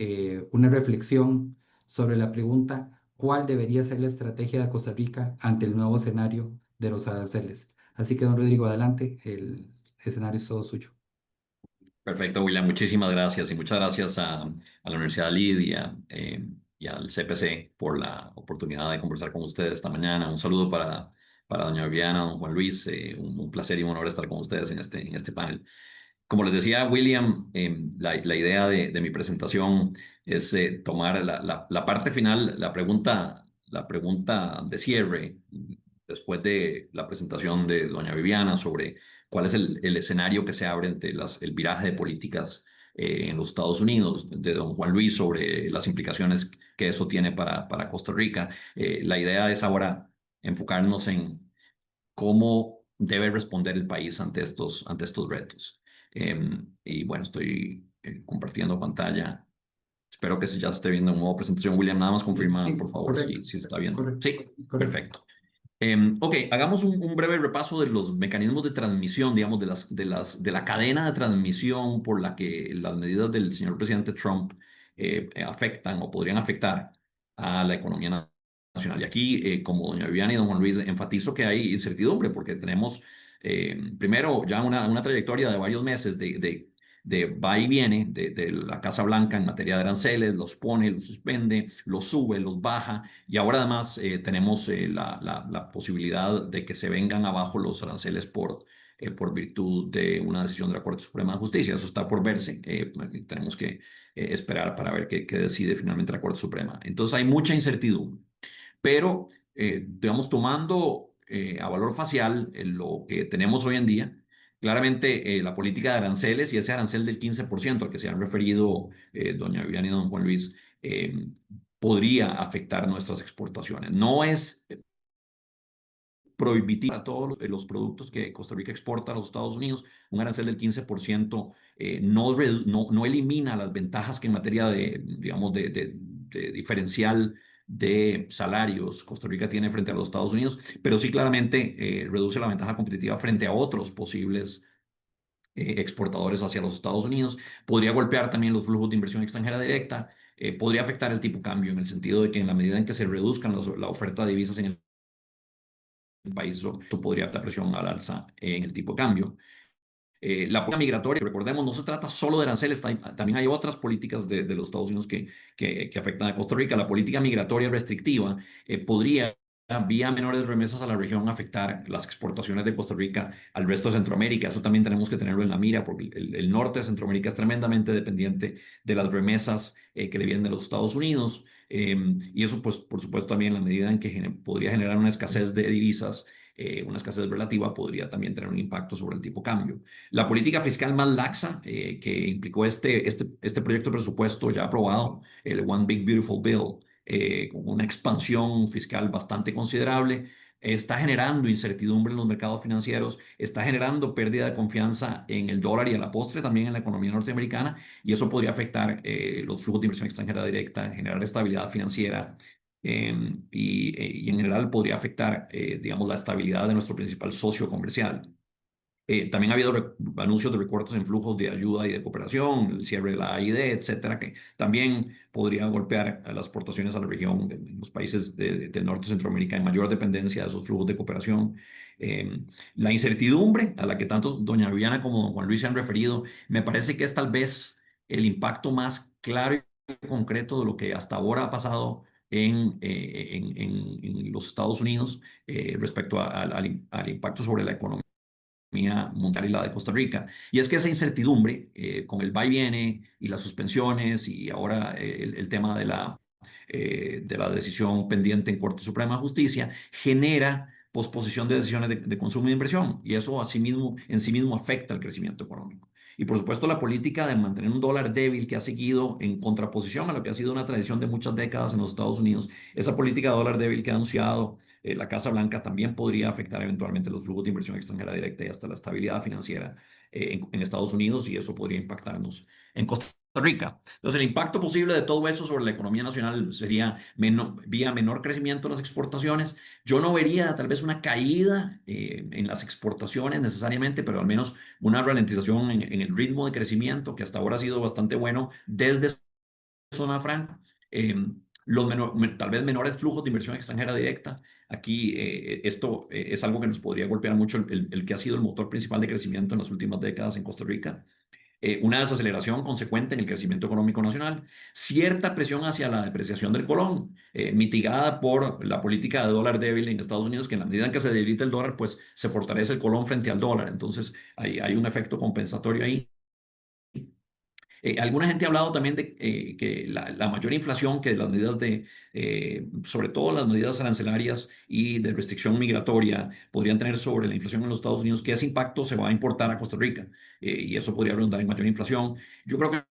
Speaker 2: una reflexión sobre la pregunta: ¿cuál debería ser la estrategia de Costa Rica ante el nuevo escenario de los aranceles? Así que, don Rodrigo, adelante, el escenario es todo suyo.
Speaker 5: Perfecto, William. Muchísimas gracias y muchas gracias a la Universidad Lidia y al CPC por la oportunidad de conversar con ustedes esta mañana. Un saludo para doña Viviana, don Juan Luis. Un placer y un honor estar con ustedes en este panel. Como les decía William, la idea de mi presentación es tomar la parte final, la pregunta de cierre, después de la presentación de doña Viviana sobre cuál es el escenario que se abre ante el viraje de políticas en los Estados Unidos, de don Juan Luis sobre las implicaciones que eso tiene para Costa Rica. La idea es ahora enfocarnos en cómo debe responder el país ante estos retos. Y bueno, estoy compartiendo pantalla. Espero que ya se esté viendo una nueva presentación. William, nada más confirma,
Speaker 2: Sí,
Speaker 5: por favor,
Speaker 2: correcto,
Speaker 5: si se está viendo.
Speaker 2: correcto,
Speaker 5: Sí,
Speaker 2: correcto.
Speaker 5: perfecto. Ok, hagamos un breve repaso de los mecanismos de transmisión, digamos, de la cadena de transmisión por la que las medidas del señor presidente Trump afectan o podrían afectar a la economía nacional. Y aquí, como doña Viviana y don Juan Luis, enfatizo que hay incertidumbre porque tenemos, primero, ya una trayectoria de varios meses de va y viene de la Casa Blanca en materia de aranceles, los pone, los suspende, los sube, los baja, y ahora además tenemos la posibilidad de que se vengan abajo los aranceles por virtud de una decisión de la Corte Suprema de Justicia. Eso está por verse. Tenemos que esperar para ver qué decide finalmente la Corte Suprema. Entonces hay mucha incertidumbre, pero digamos, tomando a valor facial lo que tenemos hoy en día. Claramente, la política de aranceles y ese arancel del 15% al que se han referido doña Viviana y don Juan Luis podría afectar nuestras exportaciones. No es prohibitivo para todos los productos que Costa Rica exporta a los Estados Unidos. Un arancel del 15% no elimina las ventajas que en materia de, digamos, de diferencial de salarios Costa Rica tiene frente a los Estados Unidos, pero sí claramente reduce la ventaja competitiva frente a otros posibles exportadores hacia los Estados Unidos. Podría golpear también los flujos de inversión extranjera directa. Podría afectar el tipo de cambio en el sentido de que en la medida en que se reduzcan la oferta de divisas en el país, eso podría dar presión al alza en el tipo de cambio. La política migratoria, recordemos, no se trata solo de aranceles, también hay otras políticas de los Estados Unidos que afectan a Costa Rica. La política migratoria restrictiva podría, vía menores remesas a la región, afectar las exportaciones de Costa Rica al resto de Centroamérica. Eso también tenemos que tenerlo en la mira, porque el norte de Centroamérica es tremendamente dependiente de las remesas que le vienen de los Estados Unidos. Y eso, pues, por supuesto, también en la medida en que podría generar una escasez de divisas, una escasez relativa, podría también tener un impacto sobre el tipo de cambio. La política fiscal más laxa que implicó este proyecto de presupuesto ya aprobado, el One Big Beautiful Bill, con una expansión fiscal bastante considerable, está generando incertidumbre en los mercados financieros, está generando pérdida de confianza en el dólar y a la postre también en la economía norteamericana, y eso podría afectar los flujos de inversión extranjera directa, generar estabilidad financiera. Y en general podría afectar, digamos, la estabilidad de nuestro principal socio comercial. También ha habido anuncios de recortes en flujos de ayuda y de cooperación, el cierre de la AID, etcétera, que también podría golpear a las exportaciones a la región, en los países del norte de Centroamérica, en mayor dependencia de esos flujos de cooperación. La incertidumbre a la que tanto doña Viviana como don Juan Luis se han referido, me parece que es tal vez el impacto más claro y concreto de lo que hasta ahora ha pasado en los Estados Unidos respecto al impacto sobre la economía mundial y la de Costa Rica. Y es que esa incertidumbre, con el va y viene y las suspensiones y ahora el tema de la decisión pendiente en Corte Suprema de Justicia, genera posposición de decisiones de consumo y de inversión. Y eso asimismo, en sí mismo afecta el crecimiento económico. Y por supuesto la política de mantener un dólar débil que ha seguido en contraposición a lo que ha sido una tradición de muchas décadas en los Estados Unidos, esa política de dólar débil que ha anunciado la Casa Blanca también podría afectar eventualmente los flujos de inversión extranjera directa y hasta la estabilidad financiera en Estados Unidos, y eso podría impactarnos en Costa Rica. Entonces, el impacto posible de todo eso sobre la economía nacional sería vía menor crecimiento de las exportaciones. Yo no vería tal vez una caída en las exportaciones necesariamente, pero al menos una ralentización en el ritmo de crecimiento que hasta ahora ha sido bastante bueno desde zona franca. Tal vez menores flujos de inversión extranjera directa. Aquí esto es algo que nos podría golpear mucho el que ha sido el motor principal de crecimiento en las últimas décadas en Costa Rica. Una desaceleración consecuente en el crecimiento económico nacional, cierta presión hacia la depreciación del colón, mitigada por la política de dólar débil en Estados Unidos, que en la medida en que se debilita el dólar, pues se fortalece el colón frente al dólar. Entonces hay un efecto compensatorio ahí. Alguna gente ha hablado también de que la mayor inflación que las medidas sobre todo las medidas arancelarias y de restricción migratoria podrían tener sobre la inflación en los Estados Unidos, que ese impacto se va a importar a Costa Rica, y eso podría redundar en mayor inflación. Yo creo que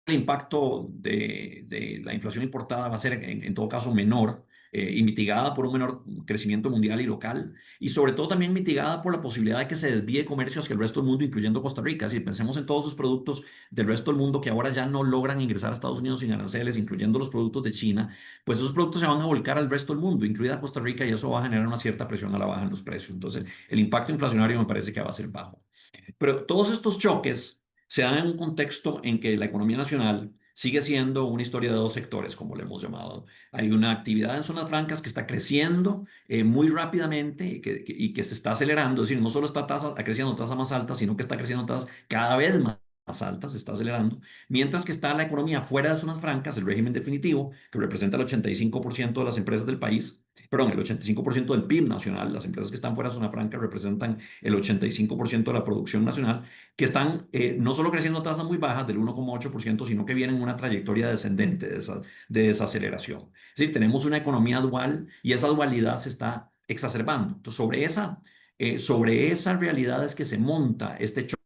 Speaker 5: el impacto de la inflación importada va a ser en todo caso menor, y mitigada por un menor crecimiento mundial y local, y sobre todo también mitigada por la posibilidad de que se desvíe comercio hacia el resto del mundo, incluyendo Costa Rica. Si pensemos en todos sus productos del resto del mundo que ahora ya no logran ingresar a Estados Unidos sin aranceles, incluyendo los productos de China, pues esos productos se van a volcar al resto del mundo, incluida Costa Rica, y eso va a generar una cierta presión a la baja en los precios. Entonces, el impacto inflacionario me parece que va a ser bajo. Pero todos estos choques se dan en un contexto en que la economía nacional sigue siendo una historia de dos sectores, como le hemos llamado. Hay una actividad en zonas francas que está creciendo muy rápidamente y que se está acelerando. Es decir, no solo está creciendo a tasas más altas, sino que está creciendo a tasas cada vez más altas, se está acelerando. Mientras que está la economía fuera de zonas francas, el régimen definitivo, que representa el 85% de las empresas del país, perdón, el 85% del PIB nacional. Las empresas que están fuera de zona franca representan el 85% de la producción nacional, que están no solo creciendo a tasas muy bajas del 1,8%, sino que vienen en una trayectoria descendente de desaceleración. Es decir, tenemos una economía dual y esa dualidad se está exacerbando. Entonces, sobre esa realidad es que se monta este choque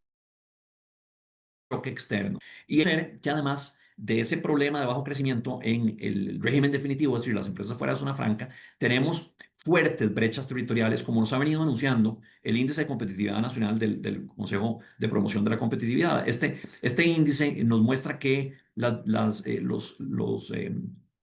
Speaker 5: externo. Y que además de ese problema de bajo crecimiento en el régimen definitivo, es decir, las empresas fuera de zona franca, tenemos fuertes brechas territoriales, como nos ha venido anunciando el índice de competitividad nacional del Consejo de Promoción de la Competitividad. Este índice nos muestra que los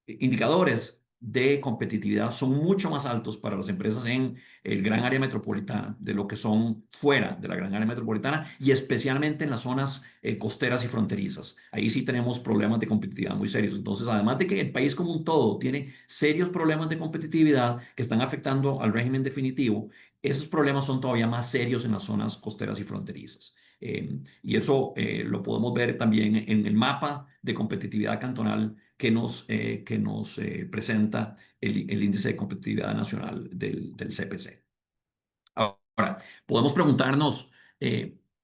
Speaker 5: indicadores de competitividad son mucho más altos para las empresas en el gran área metropolitana de lo que son fuera de la gran área metropolitana, y especialmente en las zonas costeras y fronterizas. Ahí sí tenemos problemas de competitividad muy serios. Entonces, además de que el país como un todo tiene serios problemas de competitividad que están afectando al régimen definitivo, esos problemas son todavía más serios en las zonas costeras y fronterizas. Y eso lo podemos ver también en el mapa de competitividad cantonal que nos presenta el índice de competitividad nacional del CPC. Ahora, podemos preguntarnos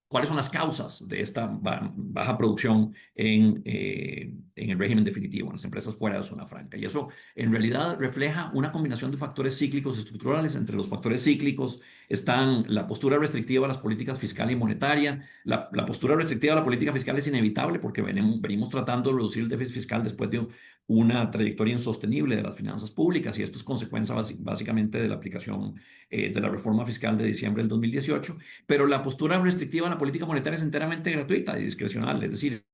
Speaker 5: cuáles son las causas de esta baja producción en el régimen definitivo, en las empresas fuera de zona franca. Y eso en realidad refleja una combinación de factores cíclicos y estructurales. Entre los factores cíclicos están la postura restrictiva a las políticas fiscal y monetaria. La postura restrictiva a la política fiscal es inevitable porque venimos tratando de reducir el déficit fiscal después de una trayectoria insostenible de las finanzas públicas, y esto es consecuencia básicamente de la aplicación de la reforma fiscal de diciembre del 2018, pero la postura restrictiva a la política monetaria es enteramente gratuita y discrecional. Es decir,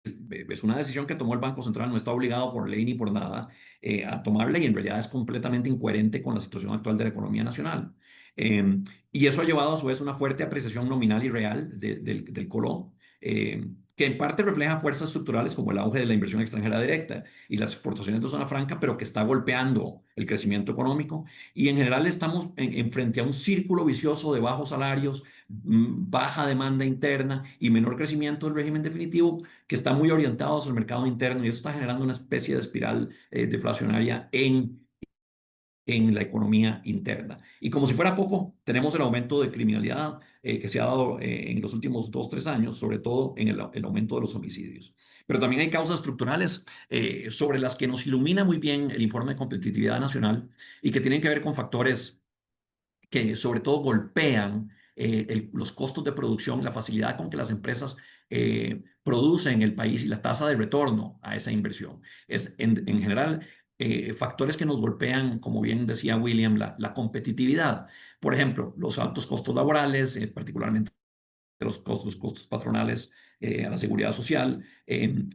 Speaker 5: es una decisión que tomó el Banco Central, no está obligado por ley ni por nada a tomarla, y en realidad es completamente incoherente con la situación actual de la economía nacional. Y eso ha llevado a su vez una fuerte apreciación nominal y real del colón, que en parte refleja fuerzas estructurales como el auge de la inversión extranjera directa y las exportaciones de zona franca, pero que está golpeando el crecimiento económico. Y en general estamos frente a un círculo vicioso de bajos salarios, baja demanda interna y menor crecimiento del régimen definitivo, que está muy orientados al mercado interno, y eso está generando una especie de espiral deflacionaria en en la economía interna. Y como si fuera poco, tenemos el aumento de criminalidad que se ha dado en los últimos 2, 3 años, sobre todo en el aumento de los homicidios. Pero también hay causas estructurales sobre las que nos ilumina muy bien el informe de competitividad nacional y que tienen que ver con factores que sobre todo golpean los costos de producción, la facilidad con que las empresas producen en el país y la tasa de retorno a esa inversión. Es en general factores que nos golpean, como bien decía William, la competitividad. Por ejemplo, los altos costos laborales, particularmente los costos patronales a la seguridad social,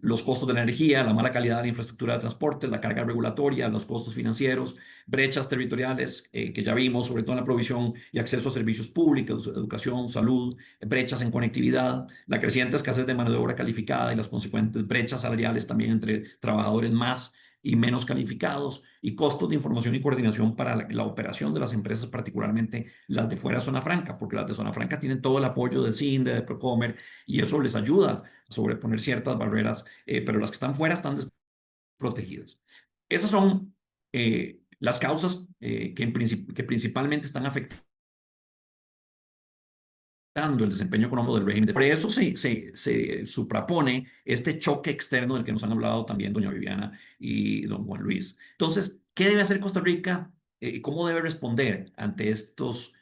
Speaker 5: los costos de la energía, la mala calidad de la infraestructura de transporte, la carga regulatoria, los costos financieros, brechas territoriales que ya vimos, sobre todo en la provisión y acceso a servicios públicos, educación, salud, brechas en conectividad, la creciente escasez de mano de obra calificada y las consecuentes brechas salariales también entre trabajadores más y menos calificados, y costos de información y coordinación para la operación de las empresas, particularmente las de fuera de zona franca, porque las de zona franca tienen todo el apoyo de CINDE, de Procomer, y eso les ayuda a sobreponer ciertas barreras, pero las que están fuera están desprotegidas. Esas son las causas que principalmente están afectando el desempeño económico del régimen. Por eso se suprapone este choque externo del que nos han hablado también doña Viviana y don Juan Luis. Entonces, ¿qué debe hacer Costa Rica? ¿Cómo debe responder ante estos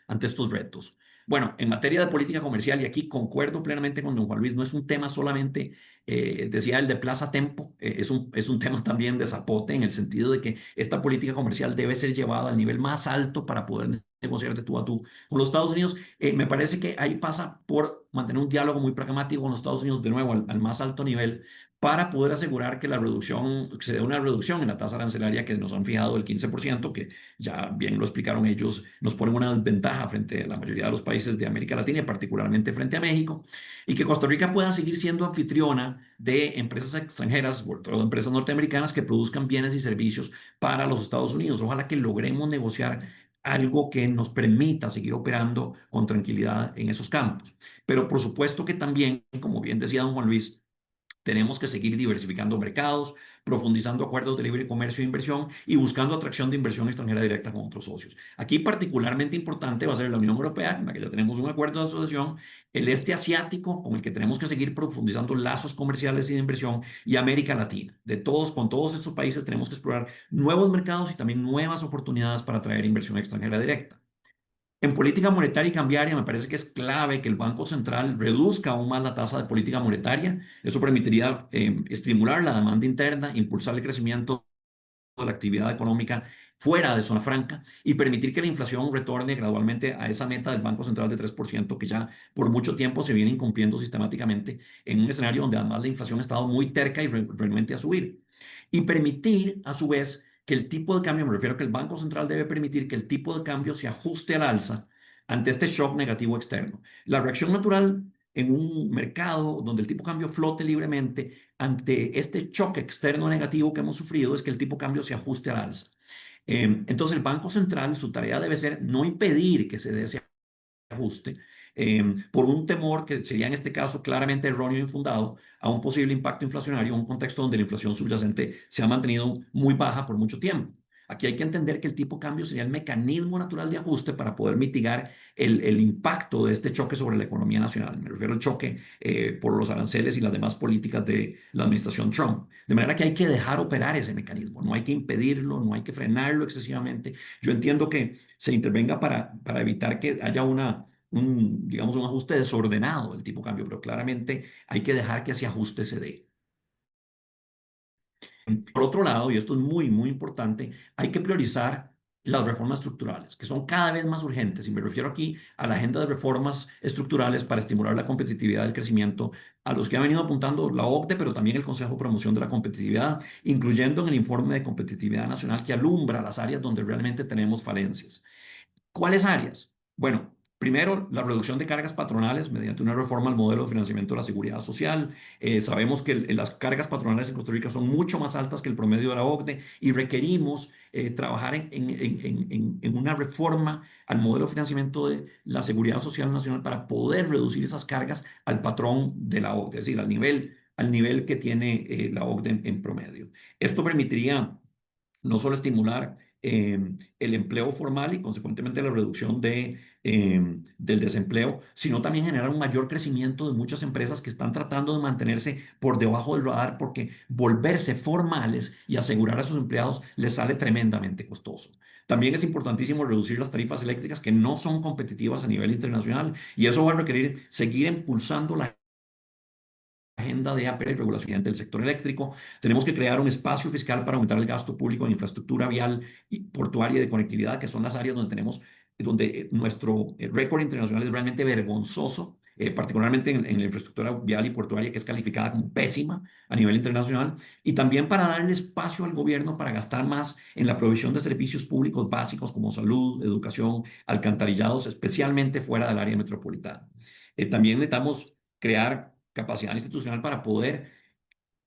Speaker 5: retos? Bueno, en materia de política comercial, y aquí concuerdo plenamente con don Juan Luis, no es un tema solamente, decía el de Plaza Tempo, es un tema también de zapote, en el sentido de que esta política comercial debe ser llevada al nivel más alto para poder negociar de tú a tú con los Estados Unidos. Me parece que ahí pasa por mantener un diálogo muy pragmático con los Estados Unidos, de nuevo, al más alto nivel, para poder asegurar que se dé una reducción en la tasa arancelaria que nos han fijado del 15%, que ya bien lo explicaron ellos, nos ponen una desventaja frente a la mayoría de los países de América Latina y particularmente frente a México, y que Costa Rica pueda seguir siendo anfitriona de empresas extranjeras, sobre todo empresas norteamericanas, que produzcan bienes y servicios para los Estados Unidos. Ojalá que logremos negociar algo que nos permita seguir operando con tranquilidad en esos campos. Pero por supuesto que también, como bien decía don Juan Luis, tenemos que seguir diversificando mercados, profundizando acuerdos de libre comercio e inversión y buscando atracción de inversión extranjera directa con otros socios. Aquí particularmente importante va a ser la Unión Europea, en la que ya tenemos un acuerdo de asociación, el este asiático, con el que tenemos que seguir profundizando lazos comerciales y de inversión, y América Latina. Con todos estos países tenemos que explorar nuevos mercados y también nuevas oportunidades para atraer inversión extranjera directa. En política monetaria y cambiaria me parece que es clave que el Banco Central reduzca aún más la tasa de política monetaria. Eso permitiría estimular la demanda interna, impulsar el crecimiento de la actividad económica fuera de zona franca y permitir que la inflación retorne gradualmente a esa meta del Banco Central de 3%, que ya por mucho tiempo se viene incumpliendo sistemáticamente en un escenario donde además la inflación ha estado muy terca y renuente a subir. Y permitir, a su vez, que el tipo de cambio, me refiero a que el Banco Central debe permitir que el tipo de cambio se ajuste al alza ante este shock negativo externo. La reacción natural en un mercado donde el tipo de cambio flote libremente ante este choque externo negativo que hemos sufrido es que el tipo de cambio se ajuste al alza. Entonces el Banco Central, su tarea debe ser no impedir que se dé ese ajuste, por un temor que sería en este caso claramente erróneo e infundado a un posible impacto inflacionario en un contexto donde la inflación subyacente se ha mantenido muy baja por mucho tiempo. Aquí hay que entender que el tipo de cambio sería el mecanismo natural de ajuste para poder mitigar el impacto de este choque sobre la economía nacional. Me refiero al choque por los aranceles y las demás políticas de la administración Trump. De manera que hay que dejar operar ese mecanismo, no hay que impedirlo, no hay que frenarlo excesivamente. Yo entiendo que se intervenga para evitar que haya digamos, un ajuste desordenado del tipo de cambio, pero claramente hay que dejar que ese ajuste se dé. Por otro lado, y esto es muy, muy importante, hay que priorizar las reformas estructurales, que son cada vez más urgentes, y me refiero aquí a la agenda de reformas estructurales para estimular la competitividad del crecimiento, a los que ha venido apuntando la OCDE, pero también el Consejo de Promoción de la Competitividad, incluyendo en el informe de competitividad nacional que alumbra las áreas donde realmente tenemos falencias. ¿Cuáles áreas? Bueno, primero, la reducción de cargas patronales mediante una reforma al modelo de financiamiento de la seguridad social. Sabemos que las cargas patronales en Costa Rica son mucho más altas que el promedio de la OCDE y requerimos trabajar en una reforma al modelo de financiamiento de la seguridad social nacional para poder reducir esas cargas al patrón de la OCDE, es decir, al nivel que tiene la OCDE en promedio. Esto permitiría no solo estimular el empleo formal y consecuentemente la reducción del desempleo, sino también generar un mayor crecimiento de muchas empresas que están tratando de mantenerse por debajo del radar porque volverse formales y asegurar a sus empleados les sale tremendamente costoso. También es importantísimo reducir las tarifas eléctricas que no son competitivas a nivel internacional y eso va a requerir seguir impulsando la agenda de APR y regulación del sector eléctrico. Tenemos que crear un espacio fiscal para aumentar el gasto público en infraestructura vial y portuaria y de conectividad, que son las áreas donde donde nuestro récord internacional es realmente vergonzoso, particularmente en la infraestructura vial y portuaria, que es calificada como pésima a nivel internacional, y también para darle espacio al gobierno para gastar más en la provisión de servicios públicos básicos como salud, educación, alcantarillados, especialmente fuera del área metropolitana. También necesitamos crear capacidad institucional para poder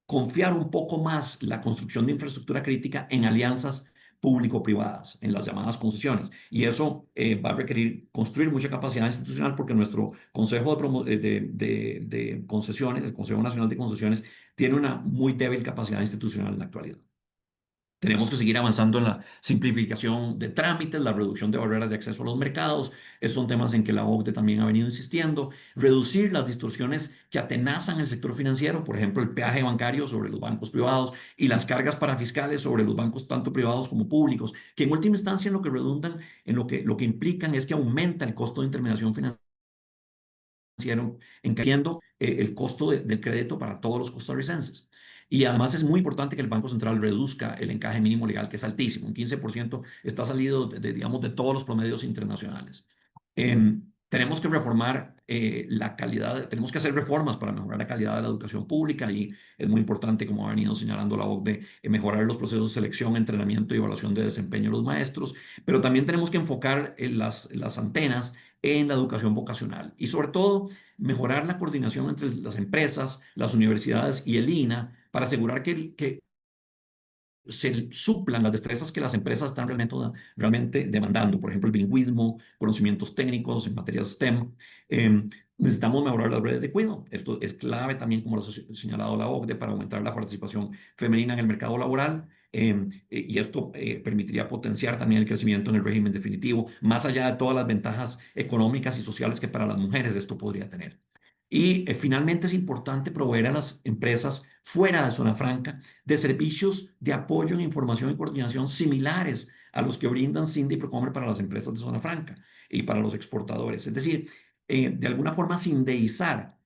Speaker 5: confiar un poco más la construcción de infraestructura crítica en alianzas público-privadas, en las llamadas concesiones. Y eso va a requerir construir mucha capacidad institucional porque nuestro Consejo de Concesiones, el Consejo Nacional de Concesiones, tiene una muy débil capacidad institucional en la actualidad. Tenemos que seguir avanzando en la simplificación de trámites, la reducción de barreras de acceso a los mercados. Esos son temas en que la OCDE también ha venido insistiendo. Reducir las distorsiones que atenazan el sector financiero, por ejemplo, el peaje bancario sobre los bancos privados y las cargas parafiscales sobre los bancos tanto privados como públicos, que en última instancia en lo que redundan, en lo que implican es que aumenta el costo de intermediación financiera encareciendo el costo del crédito para todos los costarricenses. Y además es muy importante que el Banco Central reduzca el encaje mínimo legal, que es altísimo. Un 15% está salido digamos, de todos los promedios internacionales. Tenemos que reformar la calidad, tenemos que hacer reformas para mejorar la calidad de la educación pública y es muy importante, como ha venido señalando la OCDE, mejorar los procesos de selección, entrenamiento y evaluación de desempeño de los maestros, pero también tenemos que enfocar las antenas en la educación vocacional y sobre todo mejorar la coordinación entre las empresas, las universidades y el INAH para asegurar que se suplan las destrezas que las empresas están realmente demandando, por ejemplo, el bilingüismo, conocimientos técnicos en materias STEM. Necesitamos mejorar las redes de cuidado. Esto es clave también, como lo ha señalado la OCDE, para aumentar la participación femenina en el mercado laboral. Y esto permitiría potenciar también el crecimiento en el régimen definitivo, más allá de todas las ventajas económicas y sociales que para las mujeres esto podría tener. Y finalmente es importante proveer a las empresas fuera de zona franca de servicios de apoyo en información y coordinación similares a los que brindan Cindy y Procomer para las empresas de zona franca y para los exportadores. Es decir, de alguna forma sindeizar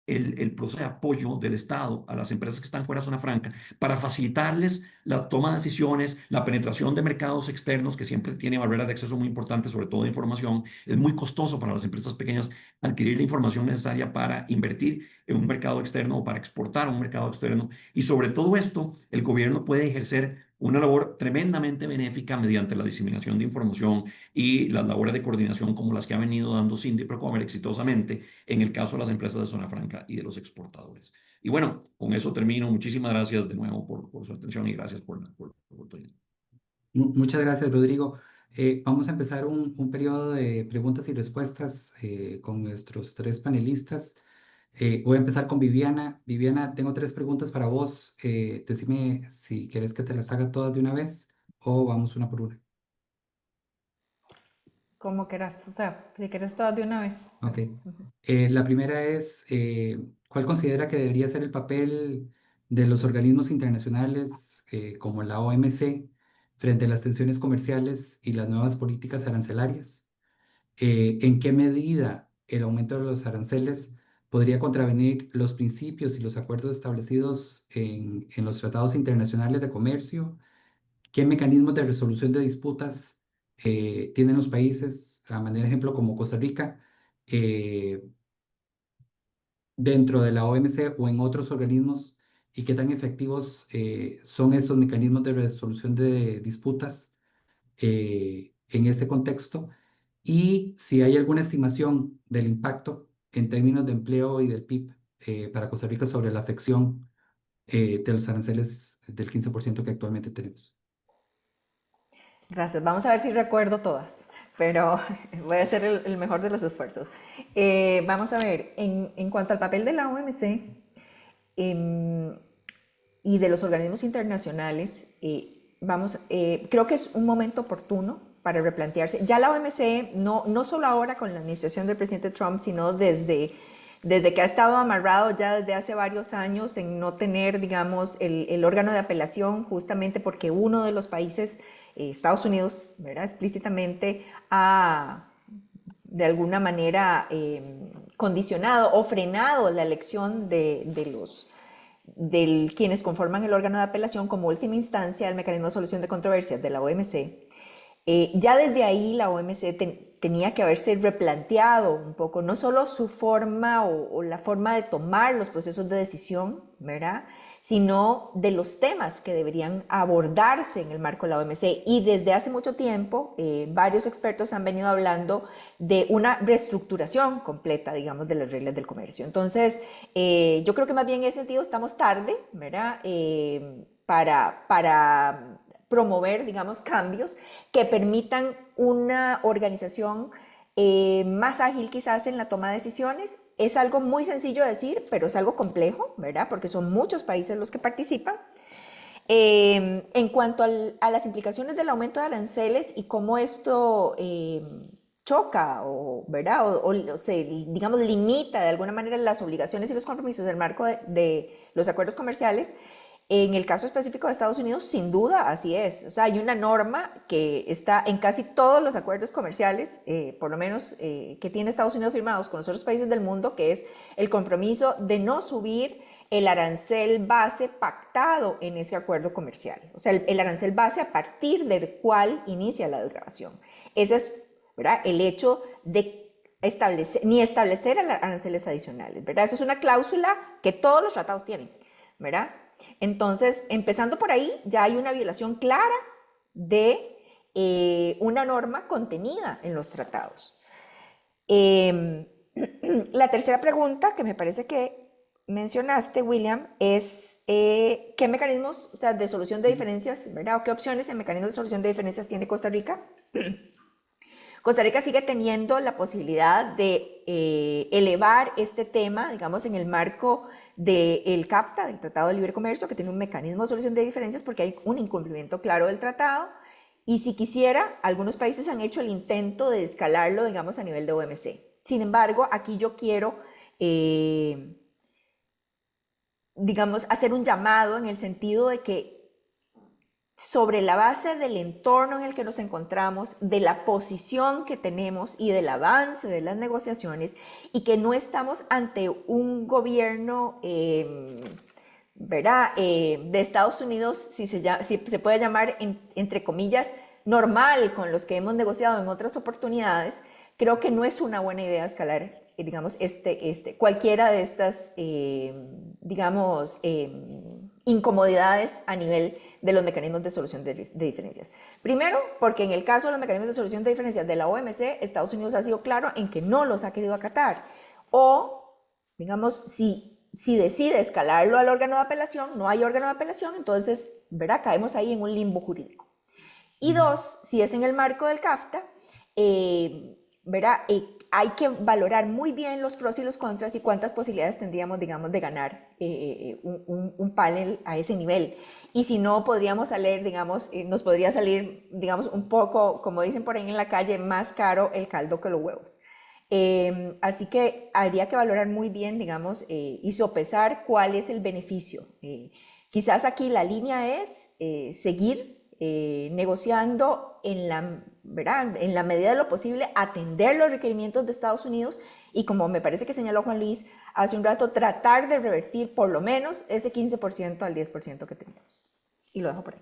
Speaker 5: el proceso de apoyo del Estado a las empresas que están fuera de zona franca para facilitarles la toma de decisiones, la penetración de mercados externos, que siempre tiene barreras de acceso muy importantes, sobre todo de información. Es muy costoso para las empresas pequeñas adquirir la información necesaria para invertir en un mercado externo o para exportar a un mercado externo. Y sobre todo esto, el gobierno puede ejercer una labor tremendamente benéfica mediante la diseminación de información y las labores de coordinación como las que ha venido dando Cindy y Procomer exitosamente en el caso de las empresas de zona franca y de los exportadores. Y bueno, con eso termino. Muchísimas gracias de nuevo por su atención y gracias por la oportunidad.
Speaker 2: Muchas gracias, Rodrigo. Vamos a empezar un periodo de preguntas y respuestas con nuestros tres panelistas. Voy a empezar con Viviana. Viviana, tengo tres preguntas para vos. Decime si querés que te las haga todas de una vez o vamos una por una.
Speaker 1: Como quieras, o sea, si quieres todas de una vez.
Speaker 2: Ok. La primera es, ¿cuál considera que debería ser el papel de los organismos internacionales como la OMC frente a las tensiones comerciales y las nuevas políticas arancelarias? ¿En qué medida el aumento de los aranceles podría contravenir los principios y los acuerdos establecidos en los tratados internacionales de comercio? ¿Qué mecanismos de resolución de disputas tienen los países, a manera de ejemplo, como Costa Rica, eh, dentro de la OMC o en otros organismos? ¿Y qué tan efectivos son estos mecanismos de resolución de disputas en ese contexto? Y si hay alguna estimación del impacto en términos de empleo y del PIB para Costa Rica sobre la afección de los aranceles del 15% que actualmente tenemos.
Speaker 1: Gracias. Vamos a ver si recuerdo todas, pero voy a hacer el mejor de los esfuerzos. Vamos a ver, en cuanto al papel de la OMC y de los organismos internacionales, creo que es un momento oportuno para replantearse. Ya la OMC, no solo ahora con la administración del presidente Trump, sino desde que ha estado amarrado ya desde hace varios años en no tener, digamos, el órgano de apelación, justamente porque uno de los países, Estados Unidos, ¿verdad?, explícitamente ha, de alguna manera, condicionado o frenado la elección de quienes conforman el órgano de apelación como última instancia del mecanismo de solución de controversias de la OMC. Ya desde ahí la OMC tenía que haberse replanteado un poco, no solo su forma o la forma de tomar los procesos de decisión, ¿verdad?, sino de los temas que deberían abordarse en el marco de la OMC. Y desde hace mucho tiempo, varios expertos han venido hablando de una reestructuración completa, digamos, de las reglas del comercio. Entonces, yo creo que más bien en ese sentido estamos tarde, ¿verdad?, para promover, digamos, cambios que permitan una organización más ágil quizás en la toma de decisiones. Es algo muy sencillo de decir, pero es algo complejo, ¿verdad?, porque son muchos países los que participan. En cuanto a las implicaciones del aumento de aranceles y cómo esto choca ¿verdad?, o se, digamos, limita de alguna manera las obligaciones y los compromisos del marco de los acuerdos comerciales, en el caso específico de Estados Unidos, sin duda, así es. O sea, hay una norma que está en casi todos los acuerdos comerciales, por lo menos que tiene Estados Unidos firmados con los otros países del mundo, que es el compromiso de no subir el arancel base pactado en ese acuerdo comercial. O sea, el arancel base a partir del cual inicia la desgravación. Ese es, ¿verdad?, el hecho de establecer aranceles adicionales, ¿verdad? Eso es una cláusula que todos los tratados tienen, ¿verdad? Entonces, empezando por ahí, ya hay una violación clara de una norma contenida en los tratados. La tercera pregunta que me parece que mencionaste, William, es ¿qué mecanismos, o sea, de solución de diferencias, ¿verdad?, o qué opciones en mecanismos de solución de diferencias tiene Costa Rica? Costa Rica sigue teniendo la posibilidad de elevar este tema, digamos, en el marco del CAFTA, del Tratado de Libre Comercio, que tiene un mecanismo de solución de diferencias porque hay un incumplimiento claro del tratado. Y si quisiera, algunos países han hecho el intento de escalarlo, digamos, a nivel de OMC. Sin embargo, aquí yo quiero, digamos, hacer un llamado en el sentido de que sobre la base del entorno en el que nos encontramos, de la posición que tenemos y del avance de las negociaciones, y que no estamos ante un gobierno, ¿verdad?, de Estados Unidos, si se puede llamar, entre comillas, normal, con los que hemos negociado en otras oportunidades. Creo que no es una buena idea escalar, digamos, cualquiera de estas, digamos, incomodidades a nivel de los mecanismos de solución de diferencias. Primero, porque en el caso de los mecanismos de solución de diferencias de la OMC, Estados Unidos ha sido claro en que no los ha querido acatar. O, digamos, si decide escalarlo al órgano de apelación, no hay órgano de apelación, entonces, ¿verdad?, caemos ahí en un limbo jurídico. Y dos, si es en el marco del CAFTA, ¿verdad?, hay que valorar muy bien los pros y los contras y cuántas posibilidades tendríamos, digamos, de ganar un panel a ese nivel. Y si no, podríamos salir, digamos, nos podría salir, digamos, un poco, como dicen por ahí en la calle, más caro el caldo que los huevos. Así que habría que valorar muy bien, digamos, y sopesar cuál es el beneficio. Quizás aquí la línea es seguir negociando ¿verdad?, en la medida de lo posible, atender los requerimientos de Estados Unidos y, como me parece que señaló Juan Luis hace un rato, tratar de revertir por lo menos ese 15% al 10% que tenemos. Y lo dejo por ahí.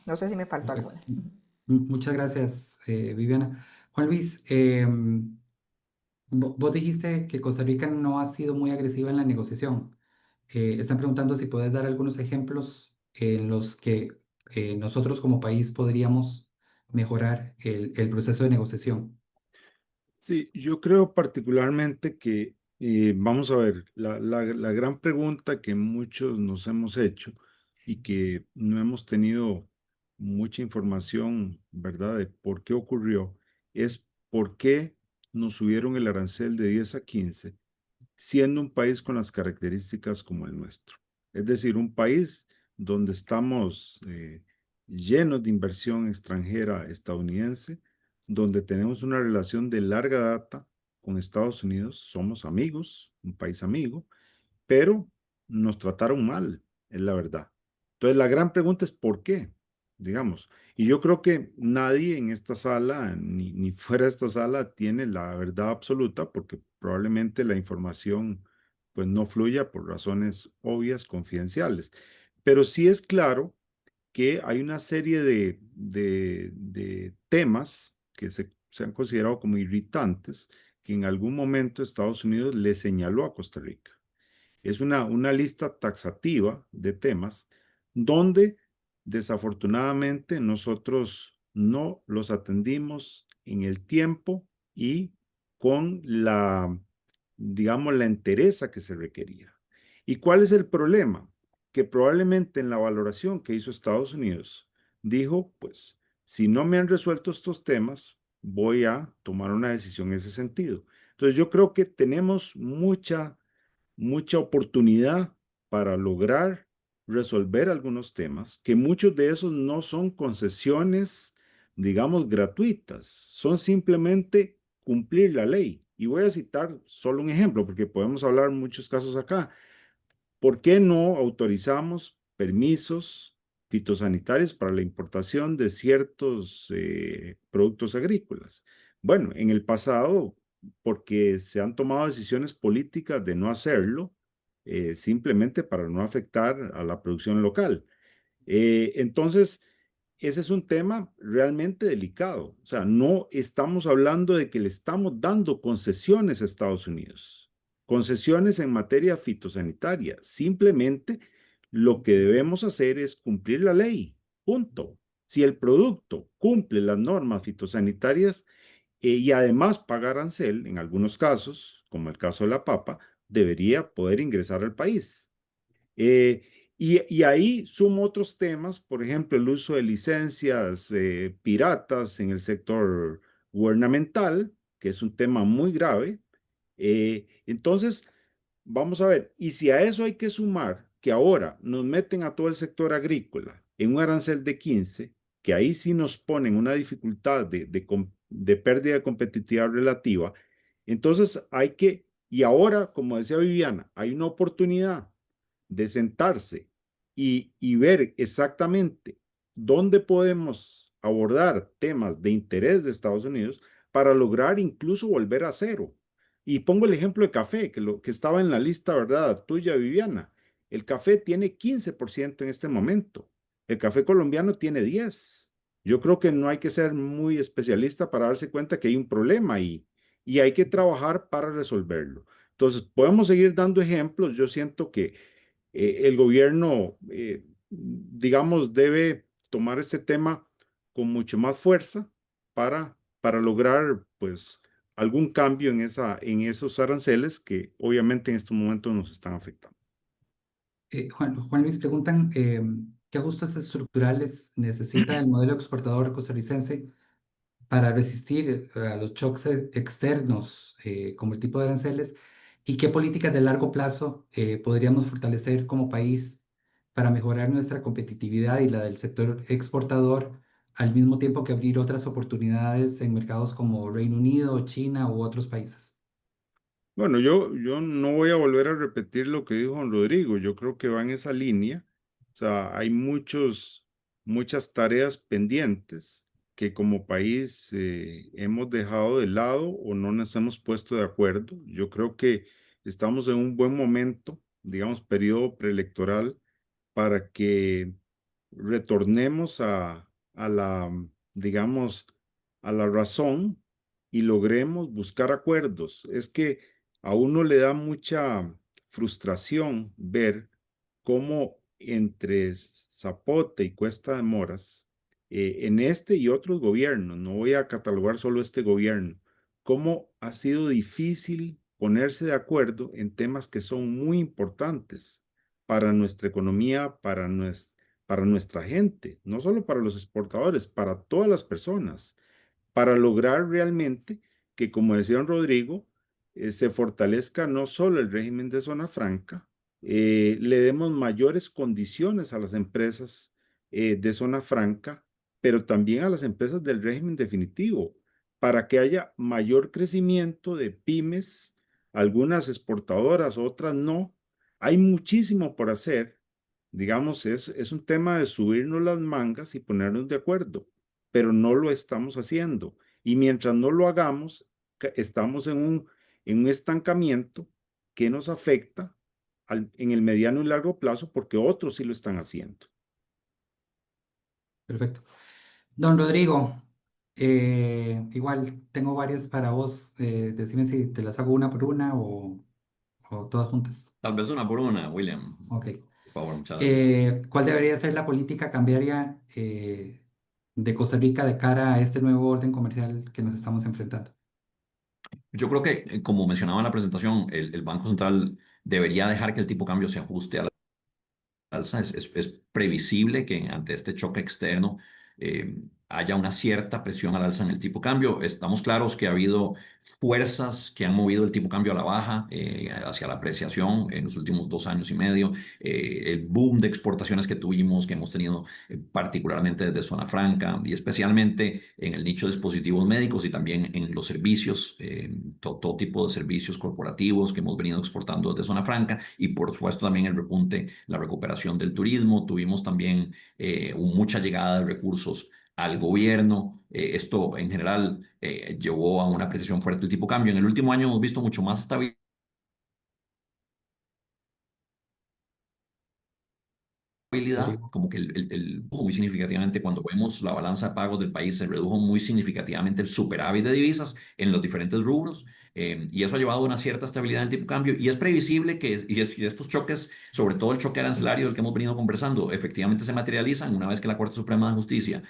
Speaker 1: No sé si me faltó alguna.
Speaker 2: Muchas gracias, Viviana. Juan Luis, vos dijiste que Costa Rica no ha sido muy agresiva en la negociación. Están preguntando si puedes dar algunos ejemplos en los que nosotros como país podríamos mejorar el proceso de negociación.
Speaker 4: Sí, yo creo particularmente que, vamos a ver, la gran pregunta que muchos nos hemos hecho y que no hemos tenido mucha información, ¿verdad?, de por qué ocurrió, es por qué nos subieron el arancel de 10 a 15, siendo un país con las características como el nuestro. Es decir, un país donde estamos llenos de inversión extranjera estadounidense, donde tenemos una relación de larga data con Estados Unidos. Somos amigos, un país amigo, pero nos trataron mal, es la verdad. Entonces, la gran pregunta es ¿por qué? Digamos, y yo creo que nadie en esta sala, ni fuera de esta sala, tiene la verdad absoluta, porque probablemente la información pues no fluya por razones obvias, confidenciales. Pero sí es claro que hay una serie de temas que se han considerado como irritantes, que en algún momento Estados Unidos le señaló a Costa Rica. Es una lista taxativa de temas donde desafortunadamente nosotros no los atendimos en el tiempo y con digamos, la entereza que se requería. ¿Y cuál es el problema? Que probablemente en la valoración que hizo Estados Unidos dijo, pues, si no me han resuelto estos temas, voy a tomar una decisión en ese sentido. Entonces yo creo que tenemos mucha oportunidad para lograr resolver algunos temas, que muchos de esos no son concesiones, digamos, gratuitas, son simplemente cumplir la ley. Y voy a citar solo un ejemplo, porque podemos hablar muchos casos acá. ¿Por qué no autorizamos permisos fitosanitarios para la importación de ciertos productos agrícolas? Bueno, en el pasado, porque se han tomado decisiones políticas de no hacerlo, simplemente para no afectar a la producción local. Entonces, ese es un tema realmente delicado. O sea, no estamos hablando de que le estamos dando concesiones a Estados Unidos, concesiones en materia fitosanitaria. Simplemente lo que debemos hacer es cumplir la ley. Punto. Si el producto cumple las normas fitosanitarias y además paga arancel, en algunos casos, como el caso de la papa, debería poder ingresar al país. Eh, y ahí sumo otros temas, por ejemplo, el uso de licencias piratas en el sector gubernamental, que es un tema muy grave. Entonces, vamos a ver, y si a eso hay que sumar que ahora nos meten a todo el sector agrícola en un arancel de 15, que ahí sí nos ponen una dificultad de pérdida de competitividad relativa, entonces y ahora, como decía Viviana, hay una oportunidad de sentarse y ver exactamente dónde podemos abordar temas de interés de Estados Unidos para lograr incluso volver a cero. Y pongo el ejemplo de café, que estaba en la lista, ¿verdad? Tuya, Viviana. El café tiene 15% en este momento. El café colombiano tiene 10%. Yo creo que no hay que ser muy especialista para darse cuenta que hay un problema ahí y hay que trabajar para resolverlo. Entonces, podemos seguir dando ejemplos. Yo siento que el gobierno, digamos, debe tomar este tema con mucho más fuerza para lograr, pues, algún cambio en esos aranceles que obviamente en estos momentos nos están afectando.
Speaker 2: Juan Luis, preguntan ¿qué ajustes estructurales necesita el modelo exportador costarricense para resistir a los shocks externos, como el tipo de aranceles, y qué políticas de largo plazo podríamos fortalecer como país para mejorar nuestra competitividad y la del sector exportador, al mismo tiempo que abrir otras oportunidades en mercados como Reino Unido, China u otros países?
Speaker 4: Bueno, yo no voy a volver a repetir lo que dijo don Rodrigo. Yo creo que va en esa línea. O sea, hay muchas tareas pendientes que como país hemos dejado de lado o no nos hemos puesto de acuerdo. Yo creo que estamos en un buen momento, digamos, periodo preelectoral, para que retornemos digamos, a la razón y logremos buscar acuerdos. Es que a uno le da mucha frustración ver cómo entre Zapote y Cuesta de Moras, en este y otros gobiernos, no voy a catalogar solo este gobierno, cómo ha sido difícil ponerse de acuerdo en temas que son muy importantes para nuestra economía, para nuestra gente, no solo para los exportadores, para todas las personas, para lograr realmente que, como decía don Rodrigo, se fortalezca no solo el régimen de zona franca, le demos mayores condiciones a las empresas de zona franca, pero también a las empresas del régimen definitivo, para que haya mayor crecimiento de pymes, algunas exportadoras, otras no. Hay muchísimo por hacer. Digamos, es un tema de subirnos las mangas y ponernos de acuerdo, pero no lo estamos haciendo. Y mientras no lo hagamos, estamos en un estancamiento que nos afecta en el mediano y largo plazo porque otros sí lo están haciendo.
Speaker 2: Perfecto. Don Rodrigo, igual tengo varias para vos. Decime si te las hago una por una o todas juntas.
Speaker 5: Tal vez una por una, William.
Speaker 2: Ok.
Speaker 5: Por favor, muchas gracias.
Speaker 2: ¿Cuál debería ser la política cambiaria de Costa Rica de cara a este nuevo orden comercial que nos estamos enfrentando?
Speaker 5: Yo creo que, como mencionaba en la presentación, el Banco Central debería dejar que el tipo de cambio se ajuste a la alza. Es previsible que ante este choque externo eh, haya una cierta presión al alza en el tipo de cambio. Estamos claros que ha habido fuerzas que han movido el tipo de cambio a la baja, hacia la apreciación en los últimos 2 años y medio. El boom de exportaciones que tuvimos, que hemos tenido particularmente desde Zona Franca y especialmente en el nicho de dispositivos médicos y también en los servicios, todo tipo de servicios corporativos que hemos venido exportando desde Zona Franca y por supuesto también el repunte, la recuperación del turismo. Tuvimos también mucha llegada de recursos al gobierno. Esto en general llevó a una apreciación fuerte del tipo de cambio. En el último año hemos visto mucho más estabilidad,
Speaker 2: Rodrigo.
Speaker 5: como que muy significativamente cuando vemos la balanza de pagos del país, se redujo muy significativamente el superávit de divisas en los diferentes rubros, y eso ha llevado a una cierta estabilidad en el tipo de cambio y es previsible que y estos choques, sobre todo el choque arancelario del que hemos venido conversando, efectivamente se materializan una vez que la Corte Suprema de Justicia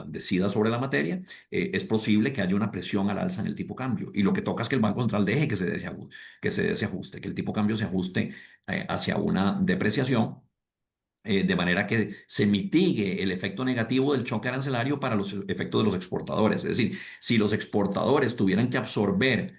Speaker 5: decida sobre la materia. Es posible que haya una presión al alza en el tipo de cambio y lo que toca es que el Banco Central deje que se dé ese ajuste, que el tipo de cambio se ajuste hacia una depreciación, de manera que se mitigue el efecto negativo del choque arancelario para los efectos de los exportadores. Es decir, si los exportadores tuvieran que absorber